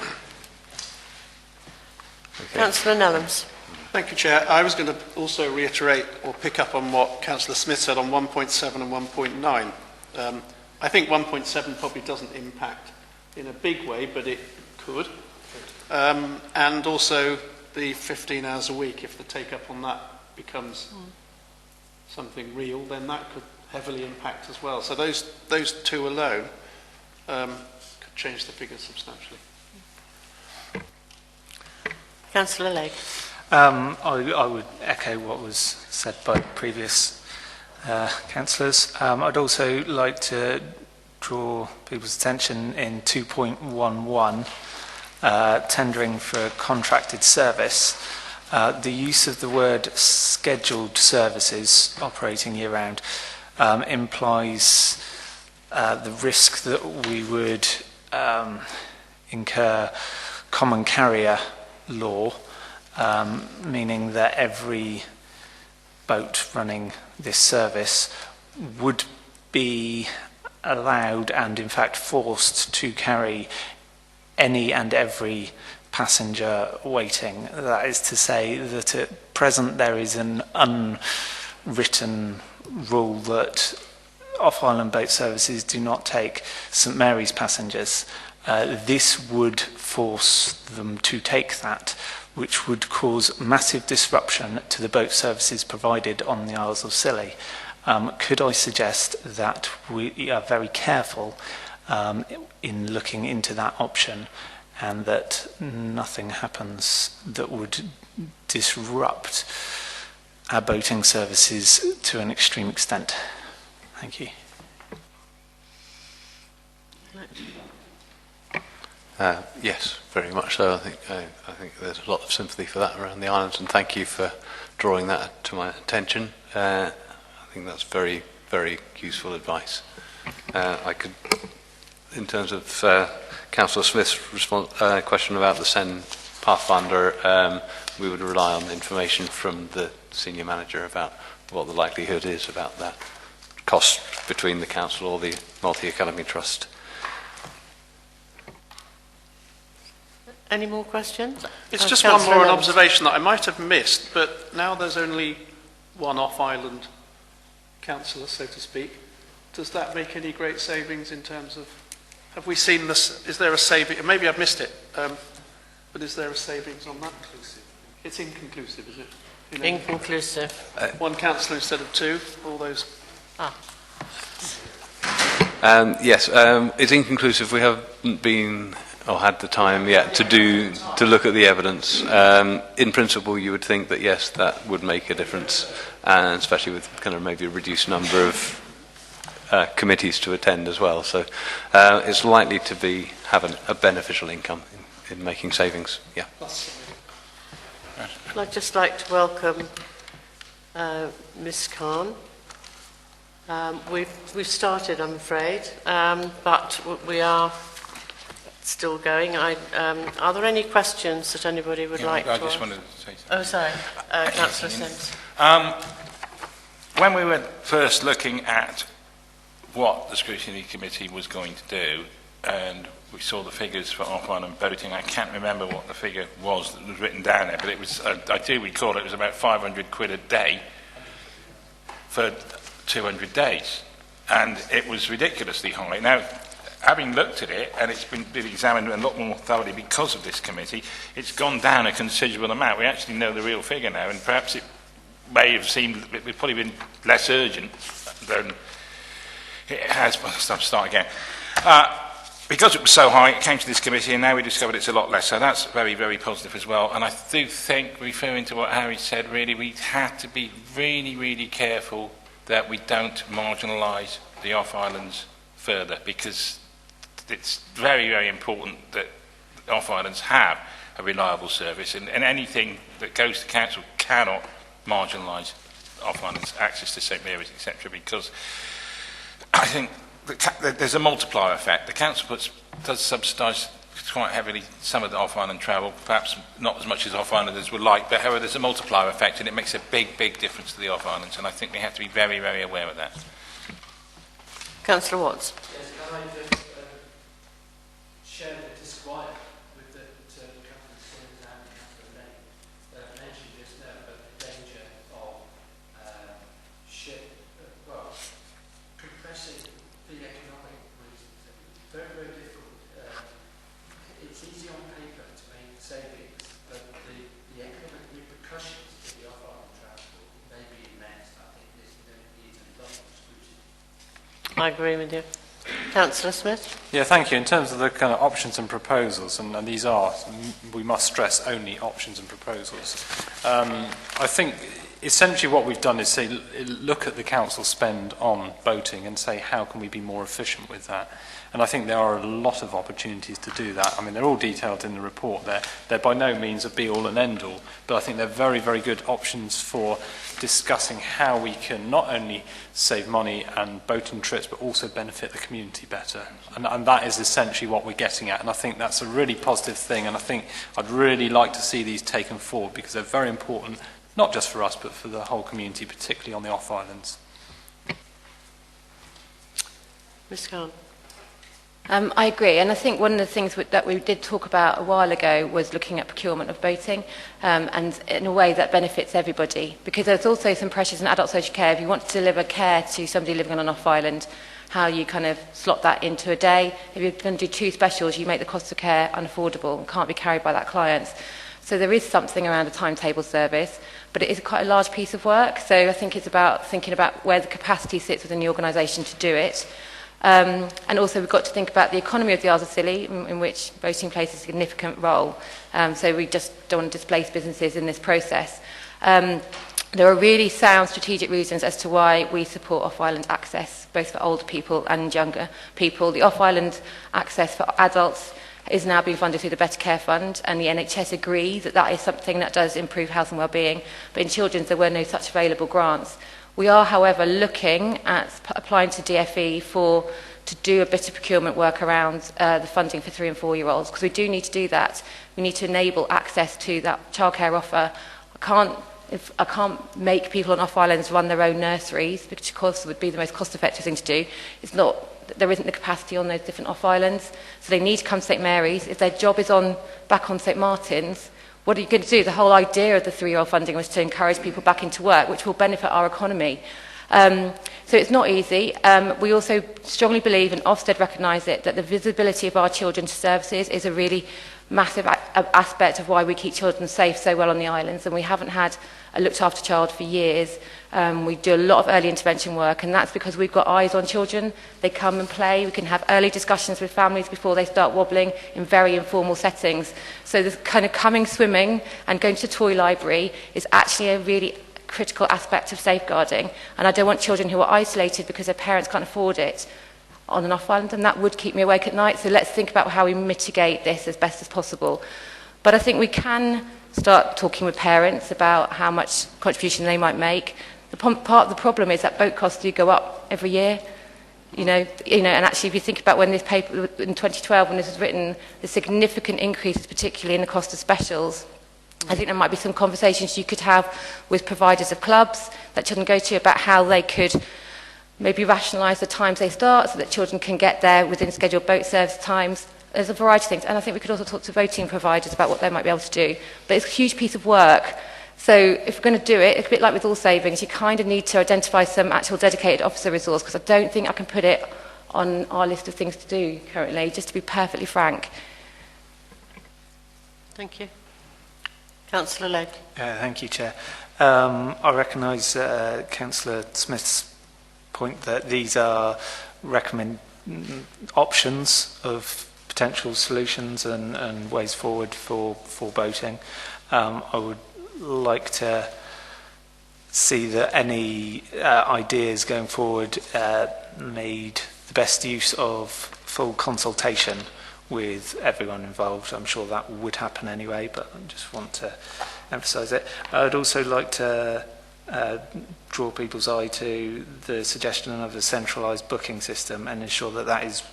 Councillor Nellams. Thank you, Chair. I was going to also reiterate or pick up on what Councillor Smith said on 1.7 and 1.9. I think 1.7 probably doesn't impact in a big way, but it could. And also the 15 hours a week, if the take-up on that becomes something real, then that could heavily impact as well. So those two alone could change the figures substantially. Councillor Legg. I would echo what was said by previous councillors. I'd also like to draw people's attention in 2.11, tendering for contracted service. The use of the word scheduled services operating year-round implies the risk that we would incur common carrier law, meaning that every boat running this service would be allowed and in fact forced to carry any and every passenger waiting. That is to say that at present there is an unwritten rule that off-island boat services do not take St Mary's passengers. This would force them to take that, which would cause massive disruption to the boat services provided on the Isles of Scilly. Could I suggest that we are very careful in looking into that option, and that nothing happens that would disrupt our boating services to an extreme extent? Thank you. Yes, very much so. I think there's a lot of sympathy for that around the islands, and thank you for drawing that to my attention. I think that's very, very useful advice. I could, in terms of Councillor Smith's question about the Sen Pathfinder, we would rely on information from the senior manager about what the likelihood is about that cost between the council or the multi-academy trust. Any more questions? It's just one more observation that I might have missed, but now there's only one off-island councillor, so to speak. Does that make any great savings in terms of... Have we seen this? Is there a saving? Maybe I've missed it, but is there a savings on that? It's inconclusive, is it? You know, inconclusive. One councillor instead of two, all those... Yes, it's inconclusive. We haven't been or had the time yet to look at the evidence. In principle, you would think that yes, that would make a difference, and especially with kind of maybe a reduced number of committees to attend as well. So it's likely to have a beneficial income in making savings. Yeah. I'd just like to welcome Ms. Khan. We've started, I'm afraid, but we are still going. Are there any questions that anybody would like to ask? I just wanted to say something. Oh, sorry. Councillor Sims. When we were first looking at what the Scrutiny Committee was going to do, and we saw the figures for off-island voting, I can't remember what the figure was that was written down there, but it was, I do recall it was about 500 quid a day for 200 days, and it was ridiculously high. Now, having looked at it, and it's been examined a lot more thoroughly because of this committee, it's gone down a considerable amount. We actually know the real figure now, and perhaps it may have seemed, it's probably been less urgent than it has. Well, start again. Because it was so high, it came to this committee, and now we discovered it's a lot less. So that's very, very positive as well. And I do think, referring to what Harry said, really, we have to be really, really careful that we don't marginalise the off-islands further, because it's very, very important that off-islands have a reliable service, and anything that goes to council cannot marginalise off-islands' access to St Mary's, etc., because I think there's a multiplier effect. The council does subsidise quite heavily some of the off-island travel, perhaps not as much as off-islanders would like, but however there's a multiplier effect, and it makes a big, big difference to the off-islands, and I think we have to be very, very aware of that. Councillor Watts. Yes, can I just share the disquiet with the Councillor Sims and Councillor Lane mentioned just now about the danger of compressing the economic reasons. Very, very difficult. It's easy on paper to make savings, but the economic repercussions to the off-island transport may be immense. I think this needs a lot of scrutiny. I agree with you. Councillor Smith? Yeah, thank you. In terms of the kind of options and proposals, and these are, we must stress, only options and proposals. I think essentially what we've done is say, look at the council spend on boating and say, how can we be more efficient with that? And I think there are a lot of opportunities to do that. I mean, they're all detailed in the report. They're by no means a be-all and end-all, but I think they're very, very good options for discussing how we can not only save money and boating trips, but also benefit the community better. And that is essentially what we're getting at. And I think that's a really positive thing. And I think I'd really like to see these taken forward, because they're very important, not just for us, but for the whole community, particularly on the off-islands. Ms. Khan? I agree, and I think one of the things that we did talk about a while ago was looking at procurement of boating, and in a way that benefits everybody, because there's also some pressures in adult social care. If you want to deliver care to somebody living on an off-island, how you kind of slot that into a day. If you're going to do 2 specials, you make the cost of care unaffordable and can't be carried by that client. So there is something around a timetable service, but it is quite a large piece of work. So I think it's about thinking about where the capacity sits within the organisation to do it. And also we've got to think about the economy of the Isles of Scilly, in which boating plays a significant role. So we just don't want to displace businesses in this process. There are really sound strategic reasons as to why we support off-island access, both for older people and younger people. The off-island access for adults is now being funded through the Better Care Fund, and the NHS agree that that is something that does improve health and wellbeing. But in children's, there were no such available grants. We are, however, looking at applying to DfE to do a bit of procurement work around the funding for 3 and 4 year olds, because we do need to do that. We need to enable access to that childcare offer. I can't make people on off islands run their own nurseries, which of course would be the most cost-effective thing to do. There isn't the capacity on those different off islands, so they need to come to St Mary's. If their job is back on St Martin's, what are you going to do? The whole idea of the 3 year old funding was to encourage people back into work, which will benefit our economy. So it's not easy. We also strongly believe, and Ofsted recognise it, that the visibility of our children's services is a really massive aspect of why we keep children safe so well on the islands, and we haven't had a looked after child for years. We do a lot of early intervention work, and that's because we've got eyes on children. They come and play. We can have early discussions with families before they start wobbling in very informal settings. So this kind of coming swimming and going to the toy library is actually a really critical aspect of safeguarding, and I don't want children who are isolated because their parents can't afford it on an off-island, and that would keep me awake at night. So let's think about how we mitigate this as best as possible. But I think we can start talking with parents about how much contribution they might make. Part of the problem is that boat costs do go up every year. And actually if you think about when this paper, in 2012, when this was written, the significant increases, particularly in the cost of specials. I think there might be some conversations you could have with providers of clubs that children go to about how they could maybe rationalise the times they start so that children can get there within scheduled boat service times. There's a variety of things, and I think we could also talk to voting providers about what they might be able to do. But it's a huge piece of work. So if we're going to do it, it's a bit like with all savings, you kind of need to identify some actual dedicated officer resource, because I don't think I can put it on our list of things to do currently, just to be perfectly frank. Thank you. Councillor Legg. Thank you, Chair. I recognise Councillor Smith's point that these are options of potential solutions and ways forward for boating. I would like to see that any ideas going forward made the best use of full consultation with everyone involved. I'm sure that would happen anyway, but I just want to emphasise it. I'd also like to draw people's eye to the suggestion of a centralised booking system and ensure that that is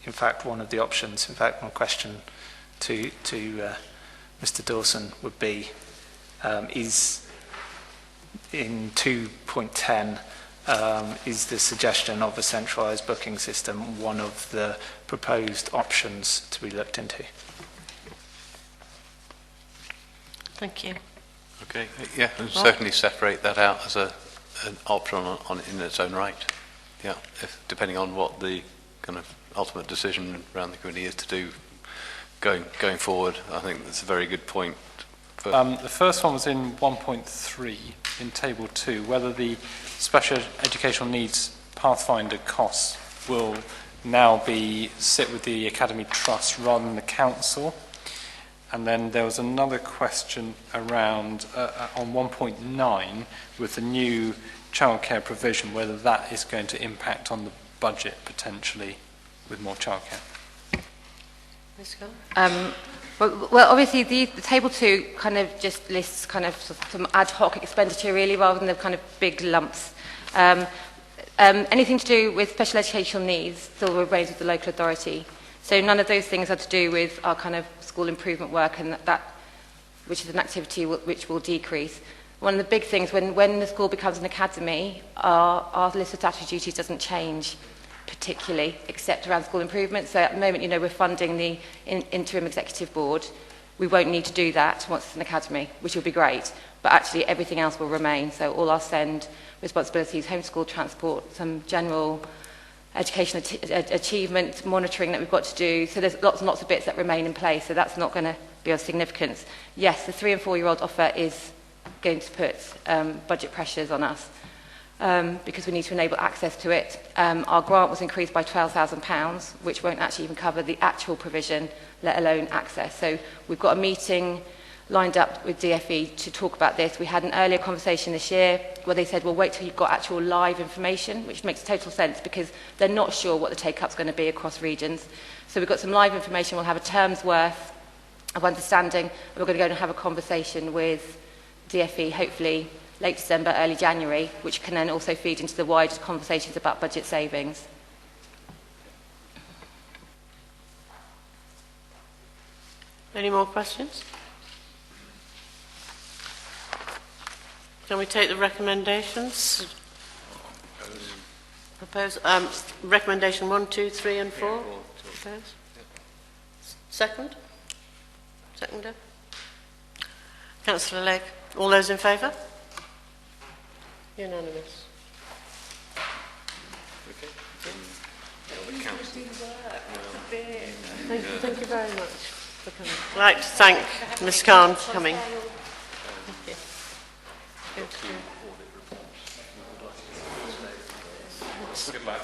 in fact one of the options. In fact, my question to Mr Dawson would be, is in 2.10 is the suggestion of a centralised booking system one of the proposed options to be looked into? Thank you. Okay, yeah, and certainly separate that out as an option in its own right. Yeah, depending on what the kind of ultimate decision around the committee is to do going forward. I think that's a very good point. The first one was in 1.3 in Table 2, whether the special educational needs Pathfinder costs will now sit with the Academy Trust rather than the Council. And then there was another question around on 1.9 with the new childcare provision, whether that is going to impact on the budget potentially with more childcare. Well, obviously, the Table 2 kind of just lists kind of some ad hoc expenditure, really, rather than the kind of big lumps. Anything to do with special educational needs still remains with the local authority. So none of those things are to do with our kind of school improvement work, and that which is an activity which will decrease. One of the big things, when the school becomes an academy, our list of statutory duties doesn't change particularly, except around school improvement. So at the moment, we're funding the interim executive board. We won't need to do that once it's an academy, which will be great. But actually, everything else will remain. So all our SEND responsibilities, homeschool transport, some general education achievement monitoring that we've got to do. So there's lots and lots of bits that remain in place. So that's not going to be of significance. Yes, the 3 and 4 year old offer is going to put budget pressures on us. Because we need to enable access to it. Our grant was increased by £12,000, which won't actually even cover the actual provision, let alone access. So we've got a meeting lined up with DFE to talk about this. We had an earlier conversation this year where they said, well, wait till you've got actual live information, which makes total sense because they're not sure what the take-up's going to be across regions. So we've got some live information. We'll have a term's worth of understanding. We're going to go and have a conversation with DFE, hopefully late December, early January, which can then also feed into the wider conversations about budget savings. Any more questions? Can we take the recommendations? Propose, recommendation 1, 2, 3 and 4? Propose. Second? Seconder? Councillor Legg. All those in favour? Unanimous. Thank you very much for coming. I'd like to thank Ms Khan for coming. Thank you. Good luck.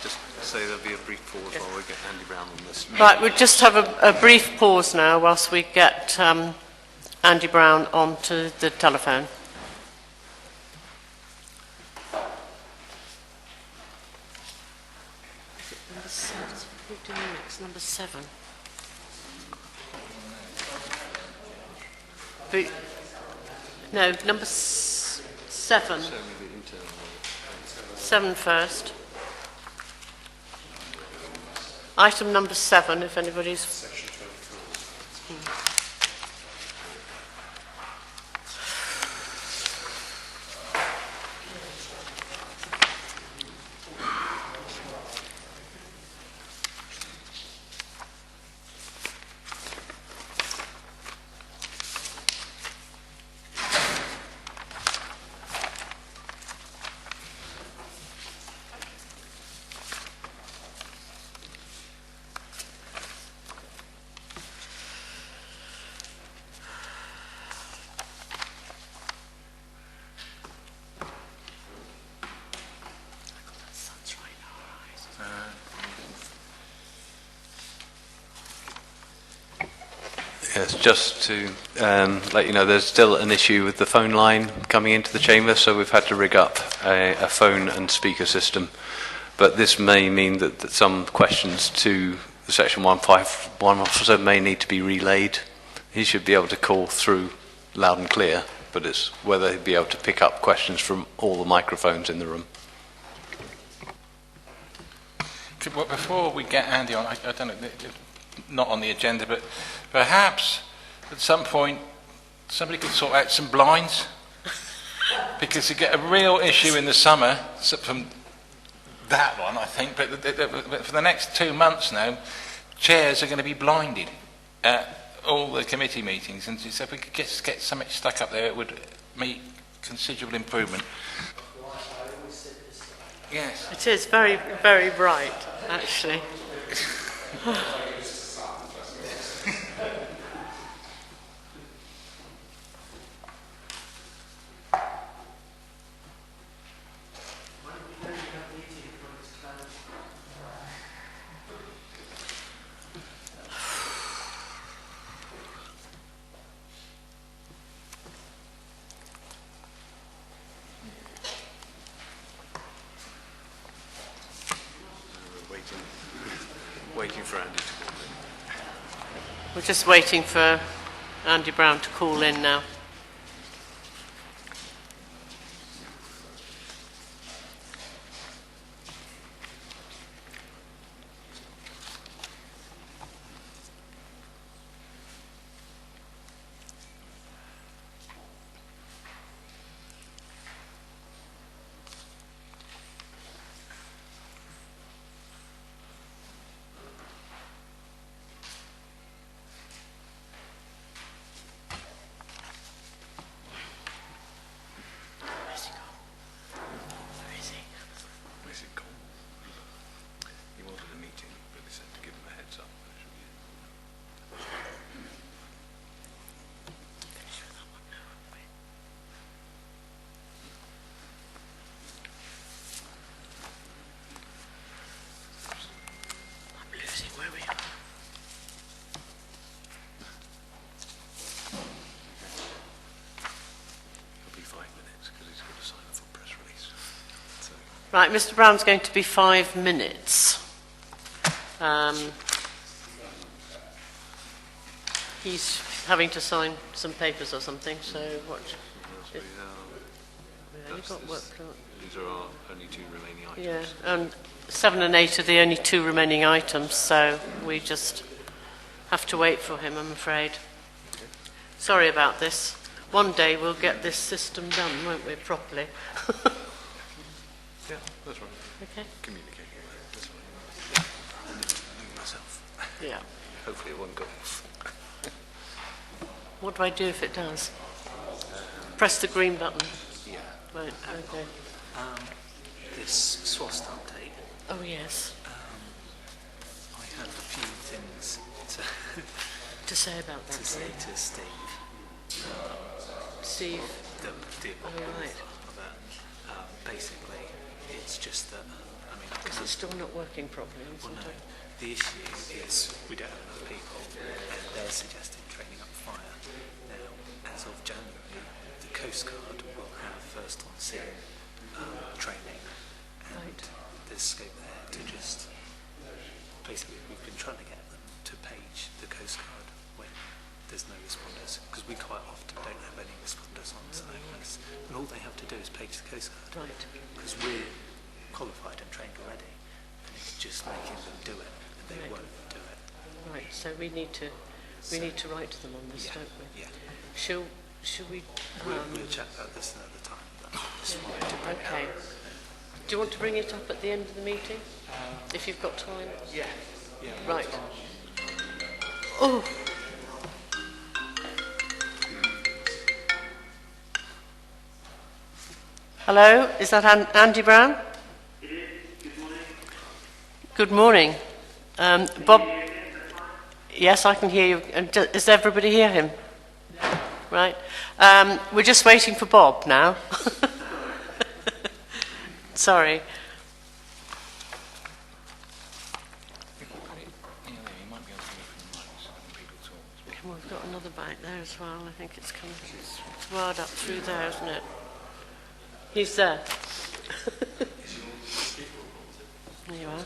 Just say there'll be a brief pause while we get Andy Brown on this. Right, we'll just have a brief pause now whilst we get Andy Brown onto the telephone. Number 7. No, number 7. 7 first. Item number 7, if anybody's... Yes, just to let you know, there's still an issue with the phone line coming into the chamber, so we've had to rig up a phone and speaker system. But this may mean that some questions to the Section 151 officer may need to be relayed. He should be able to call through loud and clear, but it's whether he'd be able to pick up questions from all the microphones in the room. Before we get Andy on, I don't know, not on the agenda, but perhaps at some point somebody could sort out some blinds, because you get a real issue in the summer from that one, I think, but for the next 2 months now, chairs are going to be blinded at all the committee meetings, and so if we could get something stuck up there, it would make considerable improvement. Yes. It is very, very bright, actually. Waiting for Andy to call in. We're just waiting for Andy Brown to call in now. Right, Mr Brown's going to be 5 minutes. He's having to sign some papers or something, so what? We only got work. These are our only 2 remaining items. Yeah, and 7 and 8 are the only 2 remaining items, so we just have to wait for him, I'm afraid. Sorry about this. One day we'll get this system done, won't we, properly? Yeah, that's right. Okay. Communicating with it, that's right. Yeah. Myself. Yeah. Hopefully it won't go off. What do I do if it does? Press the green button. Yeah. Right, okay. This SWAST update. Oh, yes. I have a few things To say about that. to say to Steve. Steve. The Oh, right. basically, it's just that, I mean, Is it still not working properly? well, no, the issue is we don't have enough people, and they're suggesting training up fire. Now, as of January, the Coast Guard will have first on scene training, and Right. there's scope there to just, basically, we've been trying to get them to page the Coast Guard when there's no responders, because we quite often don't have any responders on snowflakes, and all they have to do is page the Coast Guard, Right. because we're qualified and trained already, and it's just making them do it, and they Right. won't do it. Right, so we need to write to them on this, Yeah, don't we? yeah. Shall we? We'll chat about this another time, but just wanted to bring it Okay. up. Do you want to bring it up at the end of the meeting? If you've got time? Yeah. Right. Oh. Hello, is that Andy Brown? It is. Good Good morning. morning. Bob? Yes, I can hear you. And does everybody hear him? Right. We're just waiting for Bob now. Sorry. Well, we've got another bike there as well. I think it's coming. It's wired up through there, isn't it? He's there. There you are.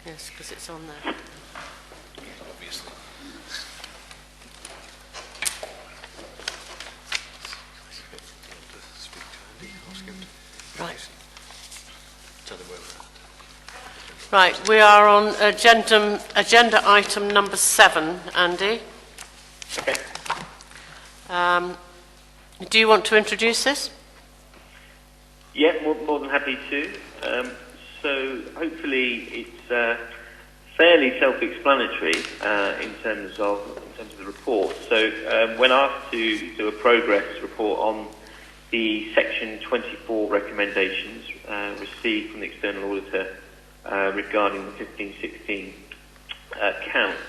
Yes, because it's on there. Obviously. Right. Right, we are on agenda item number 7, Andy. Okay. Do you want to introduce this? Yeah, more than happy to. So hopefully it's fairly self-explanatory in terms of the report. So when asked to do a progress report on the Section 24 recommendations received from the external auditor regarding the 15-16 counts,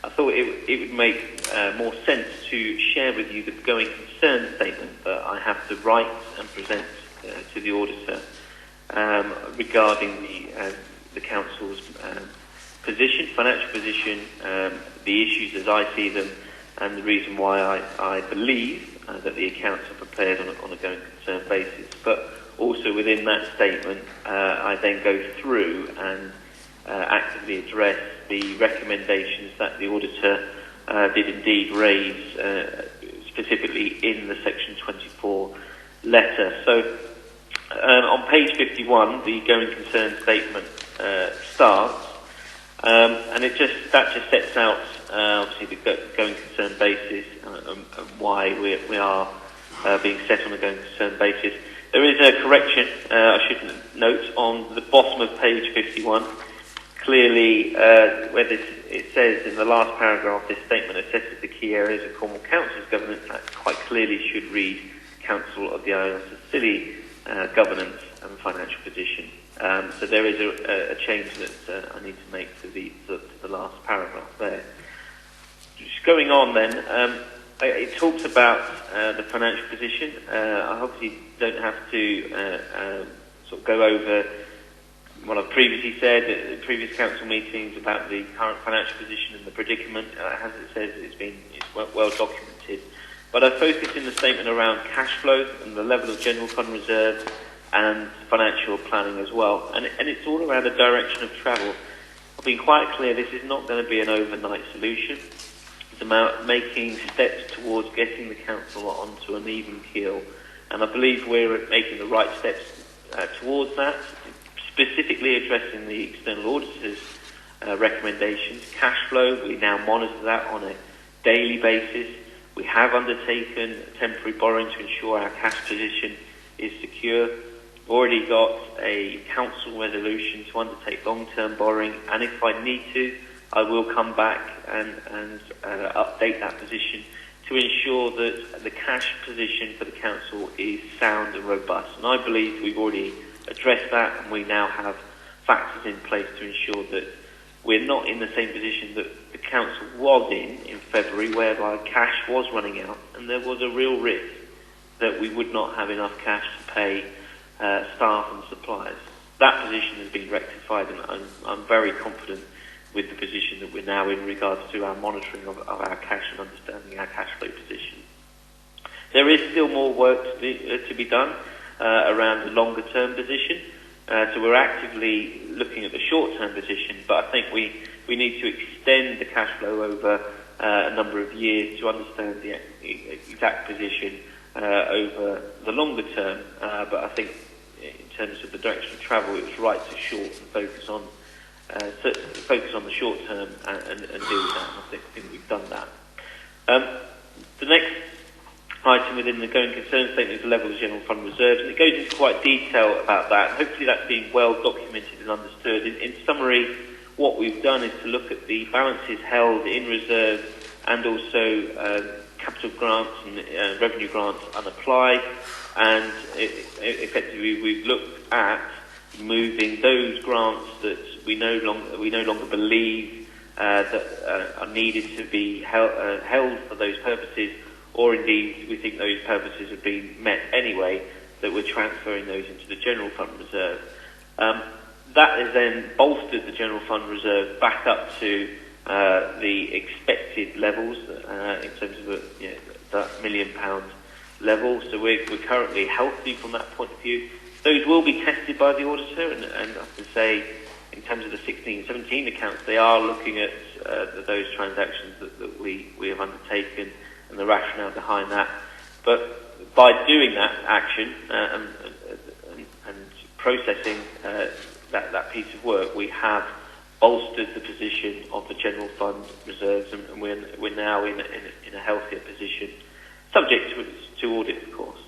I thought it would make more sense to share with you the going concern statement that I have to write and present to the auditor regarding the council's position, financial position, the issues as I see them, and the reason why I believe that the accounts are prepared on a going concern basis. But also within that statement, I then go through and actively address the recommendations that the auditor did indeed raise specifically in the Section 24 letter. So on page 51, the going concern statement starts, and that just sets out obviously the going concern basis and why we are being set on a going concern basis. There is a correction I should note on the bottom of page 51. Clearly, where it says in the last paragraph, this statement assesses the key areas of Cornwall Council's governance, that quite clearly should read Council of the Isles of Scilly governance and financial position. So there is a change that I need to make to the last paragraph there. Just going on then, it talks about the financial position. I obviously don't have to sort of go over what I've previously said at previous council meetings about the current financial position and the predicament. As it says, it's well documented. But I focus in the statement around cash flow and the level of general fund reserve and financial planning as well. And it's all around a direction of travel. I've been quite clear this is not going to be an overnight solution. It's about making steps towards getting the council onto an even keel. And I believe we're making the right steps towards that, specifically addressing the external auditors' recommendations. Cash flow, we now monitor that on a daily basis. We have undertaken temporary borrowing to ensure our cash position is secure. We've already got a council resolution to undertake long-term borrowing, and if I need to, I will come back and update that position to ensure that the cash position for the council is sound and robust. And I believe we've already addressed that, and we now have factors in place to ensure that we're not in the same position that the council was in February, whereby cash was running out, and there was a real risk that we would not have enough cash to pay staff and suppliers. That position has been rectified, and I'm very confident with the position that we're now in regards to our monitoring of our cash and understanding our cash flow position. There is still more work to be done around the longer term position. So we're actively looking at the short-term position, but I think we need to extend the cash flow over a number of years to understand the exact position over the longer term. But I think in terms of the direction of travel, it was right to short and focus on the short term and deal with that. And I think we've done that. The next item within the going concern statement is the level of general fund reserves, and it goes into quite detail about that. Hopefully that's been well documented and understood. In summary, what we've done is to look at the balances held in reserve and also capital grants and revenue grants unapplied, and effectively we've looked at moving those grants that we no longer believe that are needed to be held for those purposes, or indeed we think those purposes have been met anyway, that we're transferring those into the general fund reserve. That has then bolstered the general fund reserve back up to the expected levels in terms of that £1 million level. So we're currently healthy from that point of view. Those will be tested by the auditor, and I can say in terms of the 16-17 accounts, they are looking at those transactions that we have undertaken and the rationale behind that. But by doing that action and processing that piece of work, we have bolstered the position of the general fund reserves, and we're now in a healthier position, subject to audit, of course.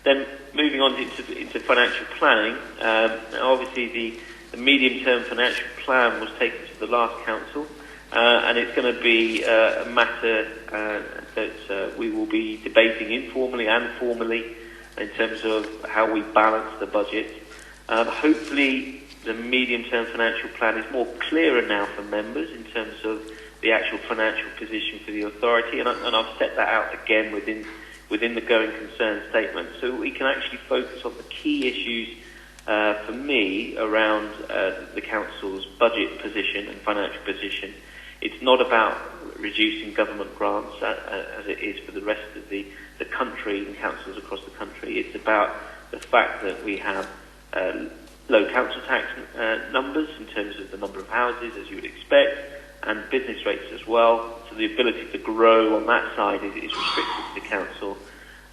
Then moving on into financial planning, obviously the medium-term financial plan was taken to the last council, and it's going to be a matter that we will be debating informally and formally in terms of how we balance the budget. Hopefully the medium-term financial plan is more clearer now for members in terms of the actual financial position for the authority, and I've set that out again within the going concern statement, so we can actually focus on the key issues for me around the council's budget position and financial position. It's not about reducing government grants as it is for the rest of the country and councils across the country. It's about the fact that we have low council tax numbers in terms of the number of houses, as you would expect, and business rates as well. So the ability to grow on that side is restricted to the council.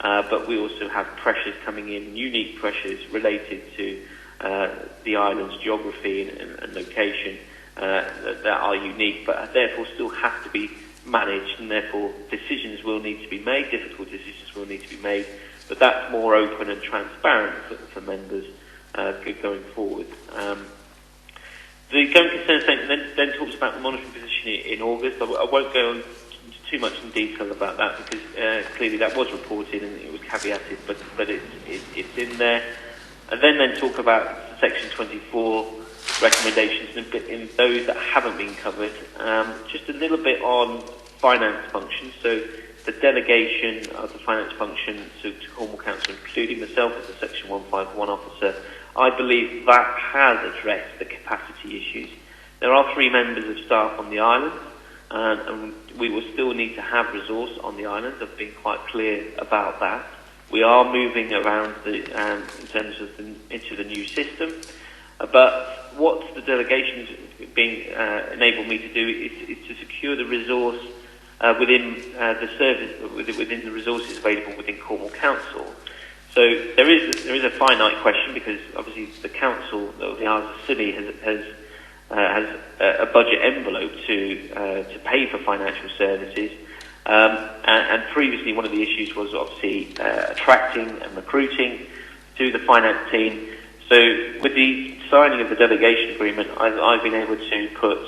But we also have pressures coming in, unique pressures related to the island's geography and location that are unique, but therefore still have to be managed, and therefore decisions will need to be made, difficult decisions will need to be made, but that's more open and transparent for members going forward. The going concern statement then talks about the monitoring position in August. I won't go into too much in detail about that because clearly that was reported and it was caveated, but it's in there. And then talk about Section 24 recommendations in those that haven't been covered. Just a little bit on finance functions. So the delegation of the finance function to Cornwall Council, including myself as a Section 151 officer, I believe that has addressed the capacity issues. There are 3 members of staff on the island, and we will still need to have resource on the island. I've been quite clear about that. We are moving around in terms of into the new system, but what the delegation has been enabled me to do is to secure the resource within the service, within the resources available within Cornwall Council. So there is a finite question, because obviously the council of the Isles of Scilly has a budget envelope to pay for financial services, and previously one of the issues was obviously attracting and recruiting to the finance team. So with the signing of the delegation agreement, I've been able to put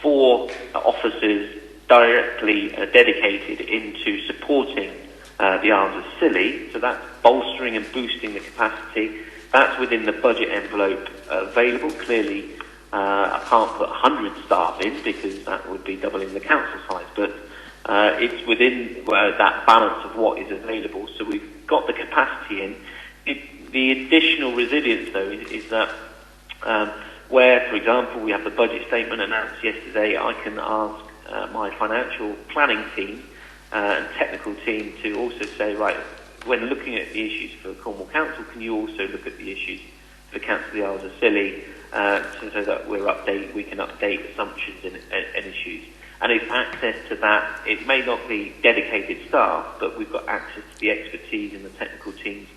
4 officers directly dedicated into supporting the Isles of Scilly. So that's bolstering and boosting the capacity. That's within the budget envelope available. Clearly, I can't put 100 staff in, because that would be doubling the council size, but it's within that balance of what is available. So we've got the capacity in. The additional resilience, though, is that where, for example, we have the budget statement announced yesterday, I can ask my financial planning team and technical team to also say, right, when looking at the issues for Cornwall Council, can you also look at the issues for the Council of the Isles of Scilly, so that we can update assumptions and issues. And it's access to that. It may not be dedicated staff, but we've got access to the expertise in the technical teams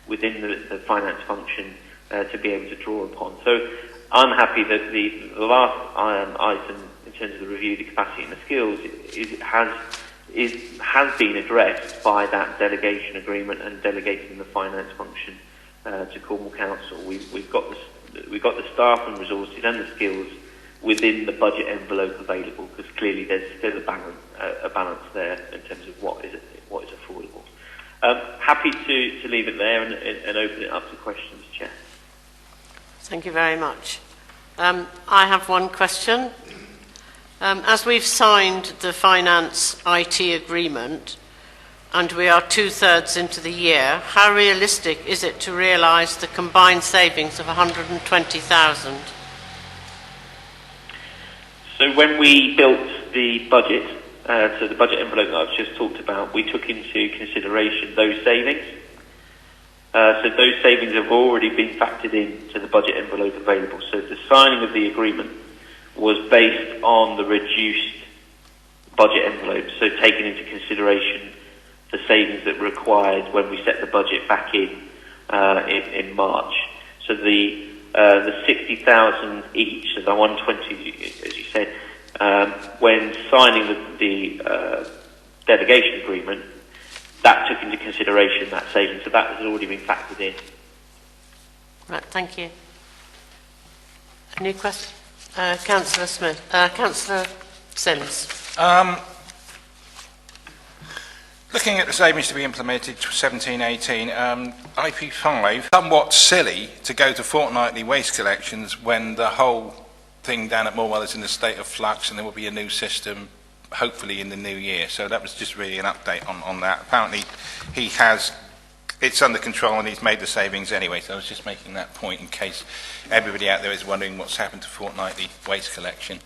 within the finance function to be able to draw upon. So I'm happy that the last item in terms of the review, the capacity and the skills, has been addressed by that delegation agreement and delegating the finance function to Cornwall Council. We've got the staff and resources and the skills within the budget envelope available, because clearly there's still a balance there in terms of what is affordable. Happy to leave it there and open it up to questions, Chair. Thank you very much. I have one question. As we've signed the finance IT agreement, and we are 2/3 into the year, how realistic is it to realise the combined savings of 120,000? So when we built the budget, so the budget envelope that I've just talked about, we took into consideration those savings. So those savings have already been factored into the budget envelope available. So the signing of the agreement was based on the reduced budget envelope, so taking into consideration the savings that were required when we set the budget back in March. So the 60,000 each, so the 120, as you said, when signing the delegation agreement, that took into consideration that saving, so that has already been factored in. Right, thank you. Any questions? Councillor Smith, Councillor Sims. Looking at the savings to be implemented 17-18, IP5, somewhat silly to go to fortnightly waste collections when the whole thing down at Morwell is in a state of flux, and there will be a new system hopefully in the new year. So that was just really an update on that. Apparently it's under control and he's made the savings anyway, so I was just making that point in case everybody out there is wondering what's happened to fortnightly waste collection.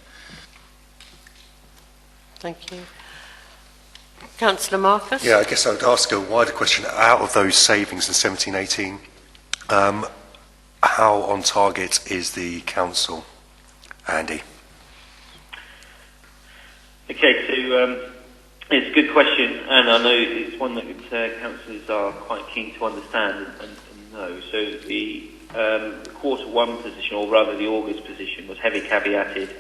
Thank you. Councillor Marcus? Yeah, I guess I would ask a wider question. Out of those savings in 17-18, how on target is the council? Andy? Okay, so it's a good question, and I know it's one that councillors are quite keen to understand and know. So the Q1 position, or rather the August position, was heavy caveated,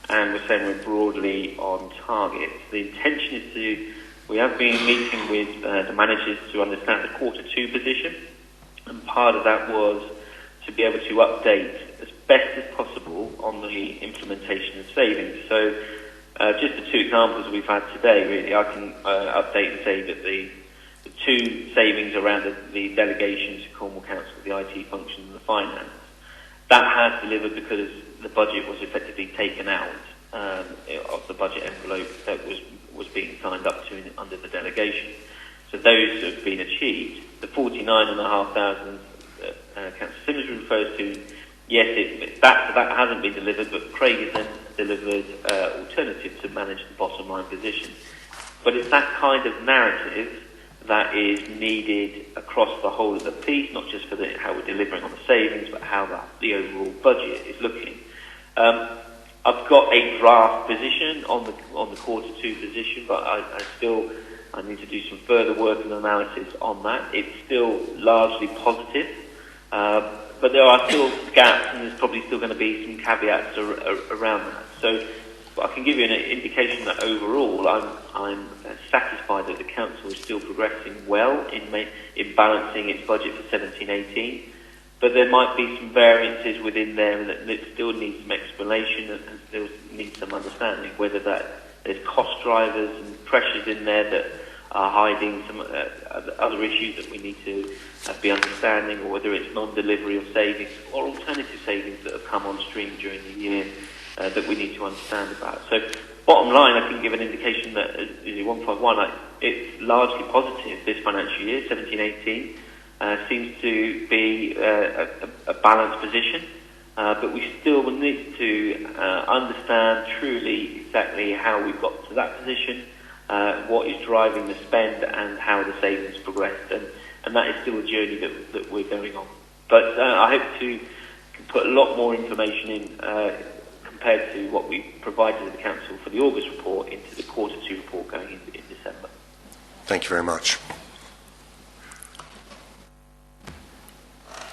and we're saying we're broadly on target. The intention is we have been meeting with the managers to understand the Q2 position, and part of that was to be able to update as best as possible on the implementation of savings. So just the 2 examples we've had today, really, I can update and say that the 2 savings around the delegations to Cornwall Council, the IT function and the finance, that has delivered because the budget was effectively taken out of the budget envelope that was being signed up to under the delegation. So those have been achieved. The 49,500 Councillor Simmons refers to, yes, that hasn't been delivered, but Craig has then delivered alternatives to manage the bottom line position. But it's that kind of narrative that is needed across the whole of the piece, not just for how we're delivering on the savings, but how the overall budget is looking. I've got a draft position on the quarter two position, but I need to do some further work and analysis on that. It's still largely positive, but there are still gaps, and there's probably still going to be some caveats around that. So I can give you an indication that overall I'm satisfied that the council is still progressing well in balancing its budget for 17-18. But there might be some variances within there that still need some explanation and still need some understanding, whether there's cost drivers and pressures in there that are hiding some other issues that we need to be understanding, or whether it's non-delivery of savings or alternative savings that have come on stream during the year that we need to understand about. So bottom line, I can give an indication that 151, it's largely positive this financial year, 17-18. Seems to be a balanced position, but we still will need to understand truly exactly how we've got to that position, what is driving the spend, and how the savings progressed, and that is still a journey that we're going on. But I hope to put a lot more information in compared to what we provided to the council for the August report into the quarter two report going in December. Thank you very much.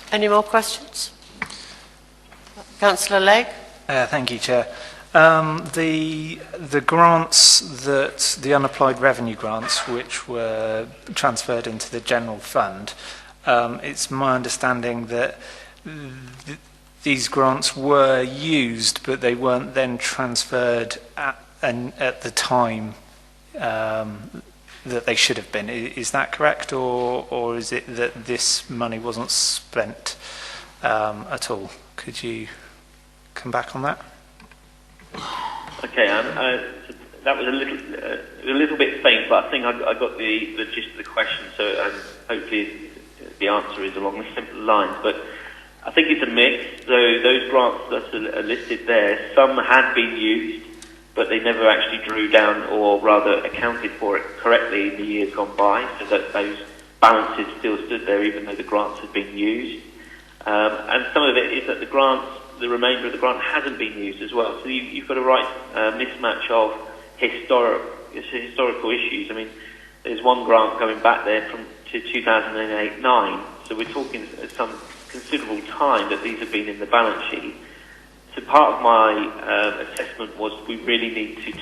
Any more questions? Councillor Legg? Thank you, Chair. The grants the unapplied revenue grants, which were transferred into the general fund, it's my understanding that these grants were used, but they weren't then transferred at the time that they should have been. Is that correct, or is it that this money wasn't spent at all? Could you come back on that? Okay, that was a little bit faint, but I think I got the gist of the question, so hopefully the answer is along the simple lines. But I think it's a mix. So those grants that are listed there, some had been used, but they never actually drew down, or rather accounted for it correctly in the years gone by, so that those balances still stood there even though the grants had been used. And some of it is that the remainder of the grant hasn't been used as well. So you've got a right mismatch of historical issues. I mean, there's one grant going back there to 2008-9, so we're talking some considerable time that these have been in the balance sheet. So part of my assessment was we really need to begin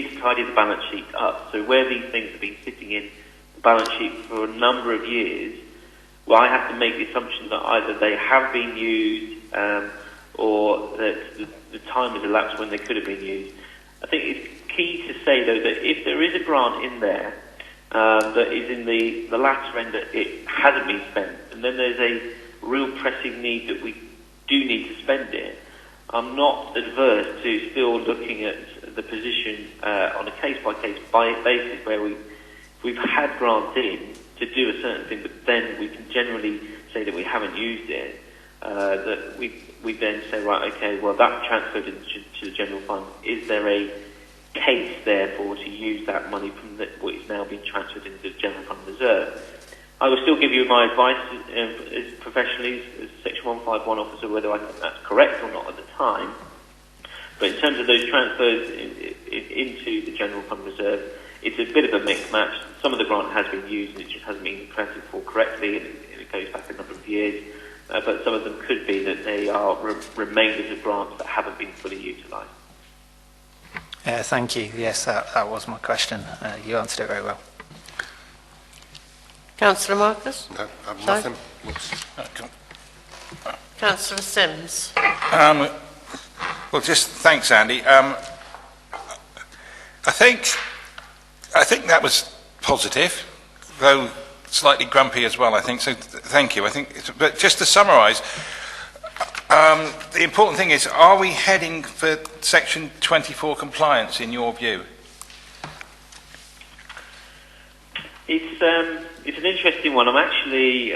to tidy the balance sheet up. So where these things have been sitting in the balance sheet for a number of years, well, I have to make the assumption that either they have been used or that the time has elapsed when they could have been used. I think it's key to say, though, that if there is a grant in there that is in the latter end that it hasn't been spent, and then there's a real pressing need that we do need to spend it, I'm not adverse to still looking at the position on a case-by-case basis where we've had grants in to do a certain thing, but then we can generally say that we haven't used it, that we then say, right, okay, well, that transferred to the general fund. Is there a case, therefore, to use that money from what is now being transferred into the general fund reserve? I will still give you my advice as professionally, as Section 151 officer, whether I think that's correct or not at the time. But in terms of those transfers into the general fund reserve, it's a bit of a mixed match. Some of the grant has been used and it just hasn't been accounted for correctly, and it goes back a number of years. But some of them could be that they are remainders of grants that haven't been fully utilised. Thank you. Yes, that was my question. You answered it very well. Councillor Marcus? No, nothing. Councillor Sims? Well, just thanks, Andy. I think that was positive, though slightly grumpy as well, I think. So thank you. But just to summarise, the important thing is, are we heading for Section 24 compliance in your view? It's an interesting one. I'm actually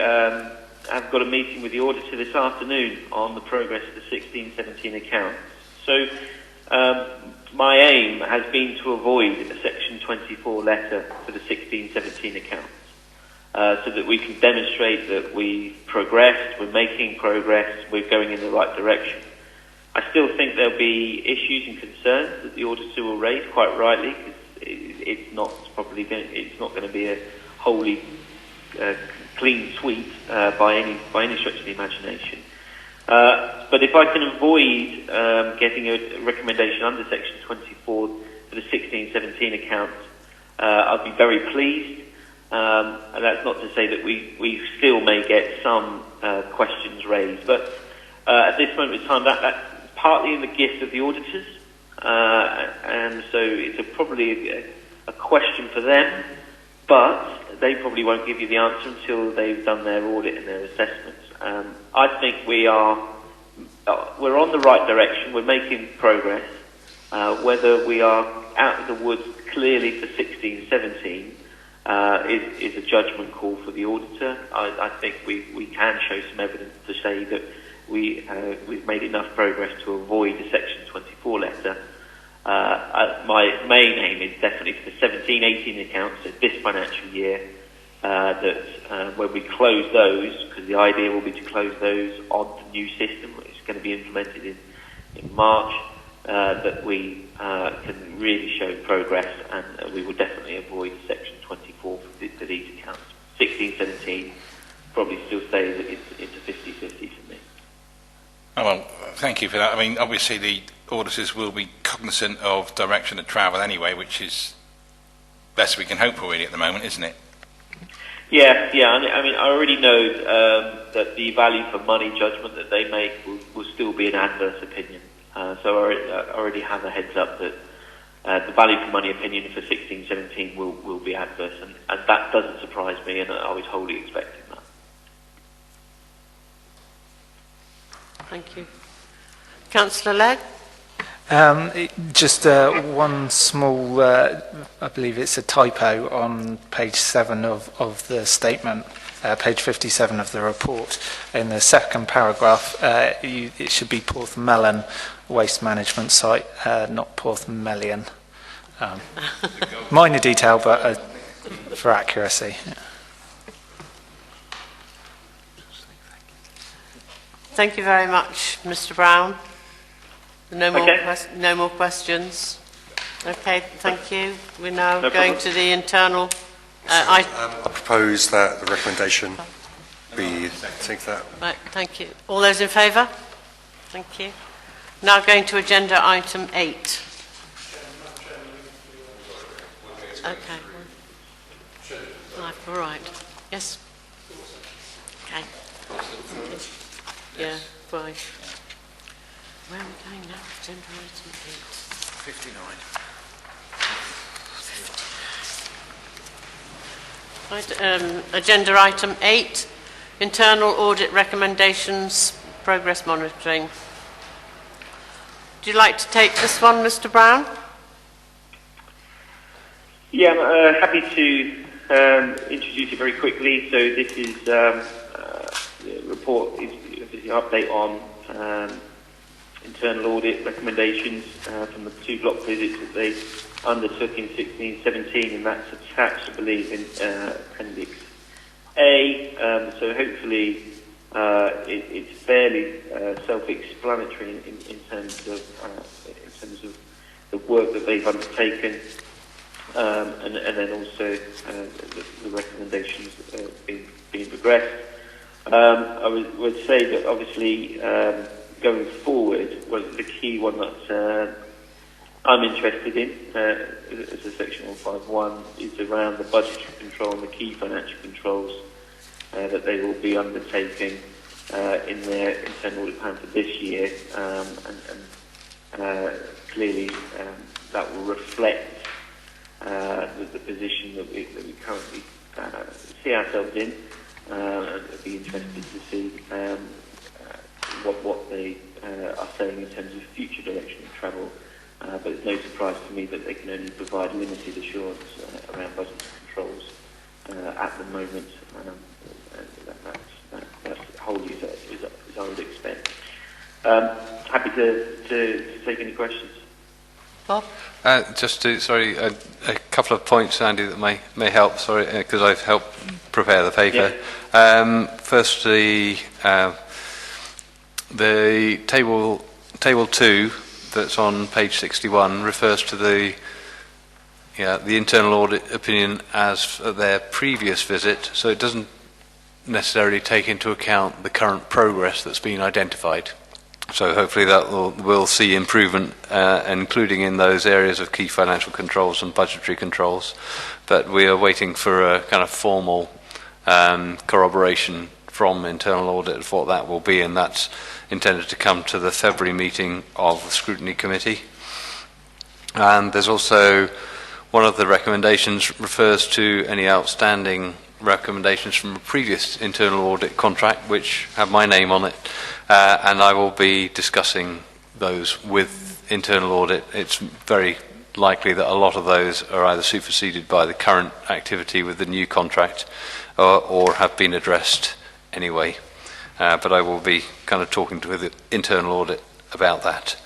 have got a meeting with the auditor this afternoon on the progress of the 16-17 accounts. So my aim has been to avoid a Section 24 letter for the 16-17 accounts, so that we can demonstrate that we've progressed, we're making progress, we're going in the right direction. I still think there'll be issues and concerns that the auditor will raise, quite rightly, because it's not going to be a wholly clean sweep by any stretch of the imagination. But if I can avoid getting a recommendation under Section 24 for the 16-17 accounts, I'd be very pleased. And that's not to say that we still may get some questions raised, but at this moment in time, that's partly in the gift of the auditors, and so it's probably a question for them, but they probably won't give you the answer until they've done their audit and their assessments. I think we're on the right direction. We're making progress. Whether we are out of the woods clearly for 16-17 is a judgment call for the auditor. I think we can show some evidence to say that we've made enough progress to avoid a Section 24 letter. My main aim is definitely for the 17-18 accounts of this financial year, that when we close those, because the idea will be to close those on the new system, which is going to be implemented in March, that we can really show progress, and we will definitely avoid Section 24 for these accounts. 16-17 probably still stays that it's a 50-50 for me. Oh, well, thank you for that. I mean, obviously the auditors will be cognizant of direction of travel anyway, which is best we can hope for really at the moment, isn't it? Yeah. I mean, I already know that the value for money judgment that they make will still be an adverse opinion. So I already have a heads up that the value for money opinion for 16-17 will be adverse, and that doesn't surprise me, and I was wholly expecting that. Thank you. Councillor Legg? Just one small, I believe it's a typo on page 7 of the statement, page 57 of the report. In the second paragraph, it should be Porthmelon Waste Management Site, not Porthmellion. Minor detail, but for accuracy. Yeah. Thank you very much, Mr. Brown. No more questions. Okay, thank you. We're now going to the internal. I propose that the recommendation be take that. Right, thank you. All those in favour? Thank you. Now going to agenda item 8. Okay. All right. Yes. Okay. Yeah, right. Where are we going now? Agenda item 8. Right, agenda item 8, internal audit recommendations, progress monitoring. Would you like to take this one, Mr. Brown? Yeah, I'm happy to introduce it very quickly. So this is the report is an update on internal audit recommendations from the 2 block visits that they undertook in 16-17, and that's attached, I believe, in Appendix A. So hopefully it's fairly self-explanatory in terms of the work that they've undertaken, and then also the recommendations being progressed. I would say that obviously going forward, the key one that I'm interested in as a Section 151 is around the budgetary control and the key financial controls that they will be undertaking in their internal audit plan for this year, and clearly that will reflect the position that we currently see ourselves in. I'd be interested to see what they are saying in terms of future direction of travel, but it's no surprise to me that they can only provide limited assurance around budget controls at the moment. That's happy to take any questions. Bob? Just to, a couple of points, Andy, that may help, because I've helped prepare the paper. Yeah. Firstly, the table 2 that's on page 61 refers to the internal audit opinion as their previous visit, so it doesn't necessarily take into account the current progress that's been identified. So hopefully that will see improvement, including in those areas of key financial controls and budgetary controls. But we are waiting for a kind of formal corroboration from internal audit of what that will be, and that's intended to come to the February meeting of the Scrutiny Committee. And there's also one of the recommendations refers to any outstanding recommendations from a previous internal audit contract which have my name on it, and I will be discussing those with internal audit. It's very likely that a lot of those are either superseded by the current activity with the new contract or have been addressed anyway, but I will be kind of talking to the internal audit about that.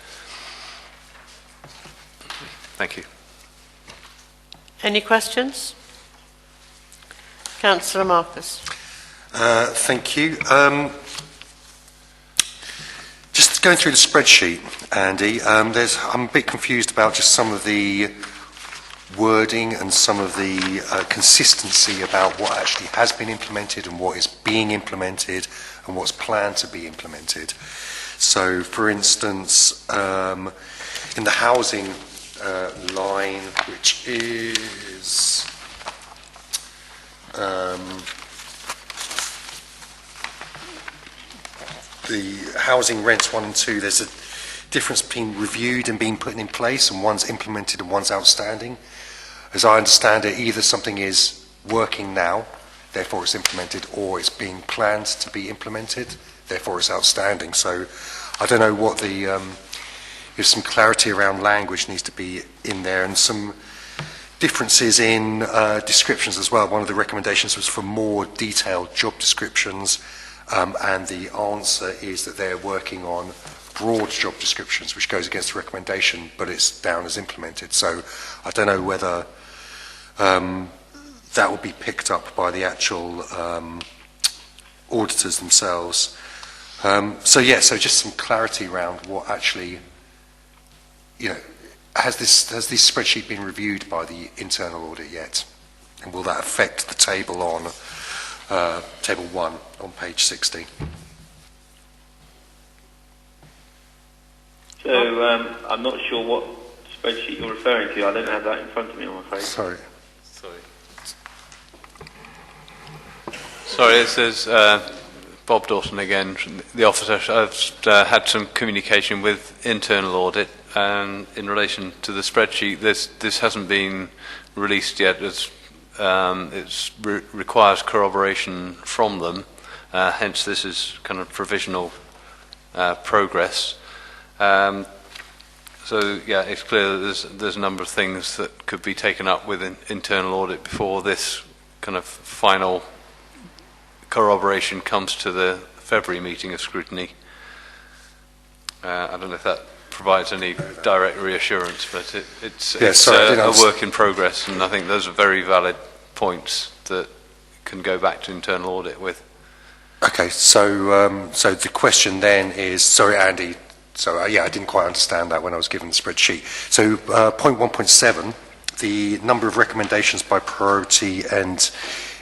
Thank you. Any questions? Councillor Marcus. Thank you. Just going through the spreadsheet, Andy, I'm a bit confused about just some of the wording and some of the consistency about what actually has been implemented and what is being implemented and what's planned to be implemented. So, for instance, in the housing line, which is the housing rents 1 and 2, there's a difference between reviewed and being put in place, and one's implemented and one's outstanding. As I understand it, either something is working now, therefore it's implemented, or it's being planned to be implemented, therefore it's outstanding. So I don't know what the if some clarity around language needs to be in there, and some differences in descriptions as well. One of the recommendations was for more detailed job descriptions, and the answer is that they're working on broad job descriptions, which goes against the recommendation, but it's down as implemented. So I don't know whether that will be picked up by the actual auditors themselves. So just some clarity around what actually, has this spreadsheet been reviewed by the internal audit yet? And will that affect the table on table 1 on page 60? So I'm not sure what spreadsheet you're referring to. I don't have that in front of me, I'm afraid. Sorry, this is Bob Dawson again, the officer. I've had some communication with internal audit, and in relation to the spreadsheet, this hasn't been released yet. It requires corroboration from them, hence this is kind of provisional progress. It's clear that there's a number of things that could be taken up with internal audit before this kind of final corroboration comes to the February meeting of Scrutiny. I don't know if that provides any direct reassurance, but it's a work in progress, and I think those are very valid points that can go back to internal audit with. Okay, so the question then is, sorry Andy, I didn't quite understand that when I was given the spreadsheet. So point 1.7, the number of recommendations by priority and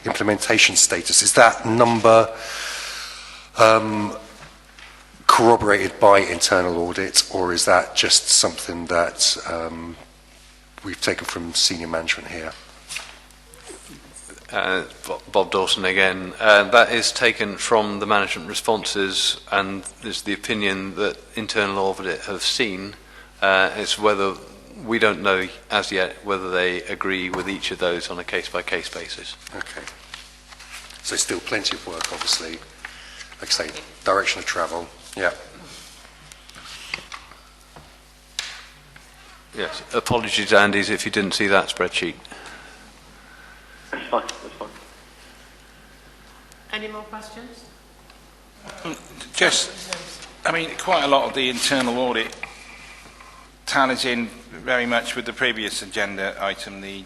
implementation status, is that number corroborated by internal audit, or is that just something that we've taken from senior management here? Bob Dawson again. That is taken from the management responses, and is the opinion that internal audit have seen. It's whether we don't know as yet whether they agree with each of those on a case-by-case basis. Okay. So still plenty of work, obviously. Like I say, direction of travel. Yeah. Yes. Apologies, Andy, if you didn't see that spreadsheet. That's fine. That's fine. Any more questions? I mean, quite a lot of the internal audit tallies in very much with the previous agenda item, the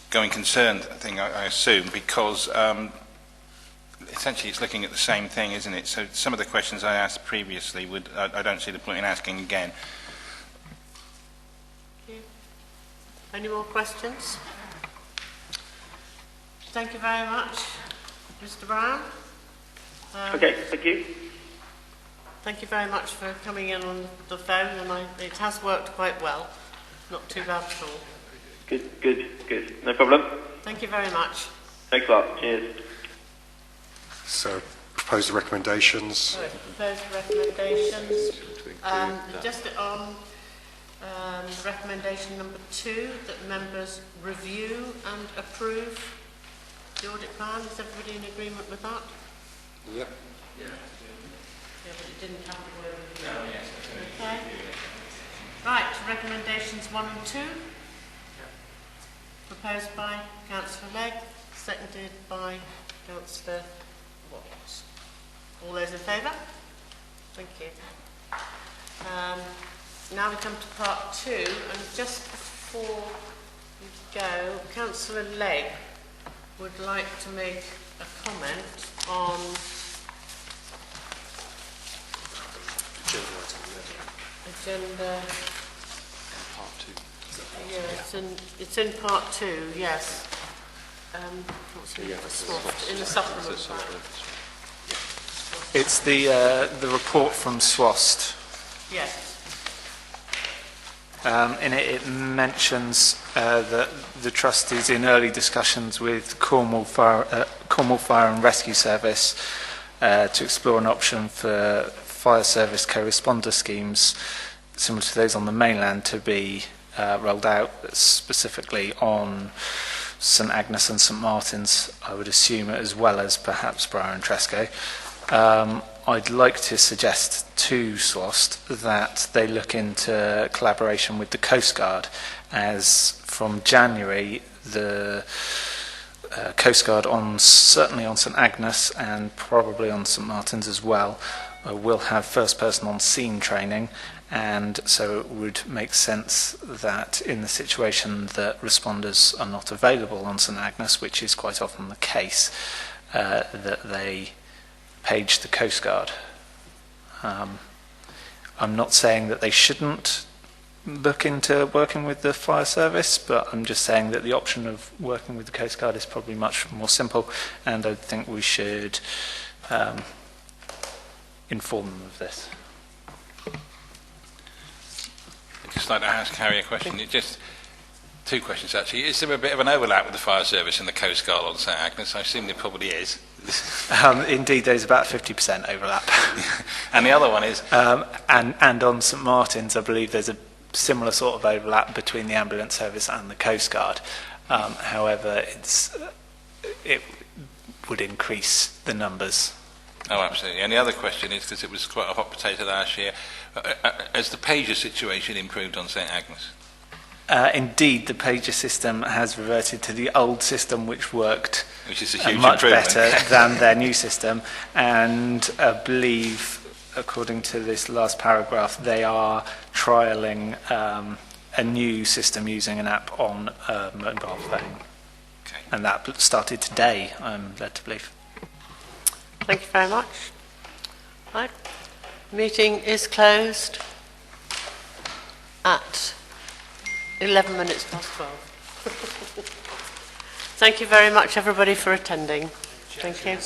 going concern thing, I assume, because essentially it's looking at the same thing, isn't it? So some of the questions I asked previously, I don't see the point in asking again. Thank you. Any more questions? Thank you very much, Mr. Brown. Okay, thank you. Thank you very much for coming in on the phone, and it has worked quite well. Not too bad at all. Good. No problem. Thank you very much. Thanks a lot. Cheers. So, proposed recommendations. So, proposed recommendations. Just on recommendation number 2, that members review and approve the audit plan. Is everybody in agreement with that? Yep. Yeah, but it didn't have the word review. Okay. Right, recommendations 1 and 2. Proposed by Councillor Legg, seconded by Councillor Watts. All those in favour? Thank you. Now we come to part 2, and just before we go, Councillor Legg would like to make a comment on agenda Part 2. yeah, it's in part 2, yes. What's in the SWOT? In the supplement pack. It's the report from SWOST. Yes. In it mentions that the Trust is in early discussions with Cornwall Fire and Rescue Service to explore an option for fire service co-responder schemes similar to those on the mainland to be rolled out, specifically on St Agnes and St Martin's, I would assume, as well as perhaps Briar and Tresco. I'd like to suggest to SWOST that they look into collaboration with the Coast Guard, as from January the Coast Guard certainly on St Agnes and probably on St Martin's as well will have first person on scene training, and so it would make sense that in the situation that responders are not available on St Agnes, which is quite often the case, that they page the Coast Guard. I'm not saying that they shouldn't look into working with the fire service, but I'm just saying that the option of working with the Coast Guard is probably much more simple, and I think we should inform them of this. I'd just like to ask Harry a question. Just 2 questions, actually. Is there a bit of an overlap with the fire service and the Coast Guard on St Agnes? I assume there probably is. Indeed, there's about 50% overlap. And the other one is? And on St Martin's, I believe there's a similar sort of overlap between the ambulance service and the Coast Guard. However, it would increase the numbers. Oh, absolutely. And the other question is, because it was quite a hot potato last year, has the pager situation improved on St Agnes? Indeed, the pager system has reverted to the old system, which worked much much better than their new system. And I believe, according to this last paragraph, they are trialling a new system using an app on a mobile phone. Okay. And that started today, I'm led to believe. Thank you very much. Right. Meeting is closed at 11 minutes past 12. Thank you very much, everybody, for attending. Thank you.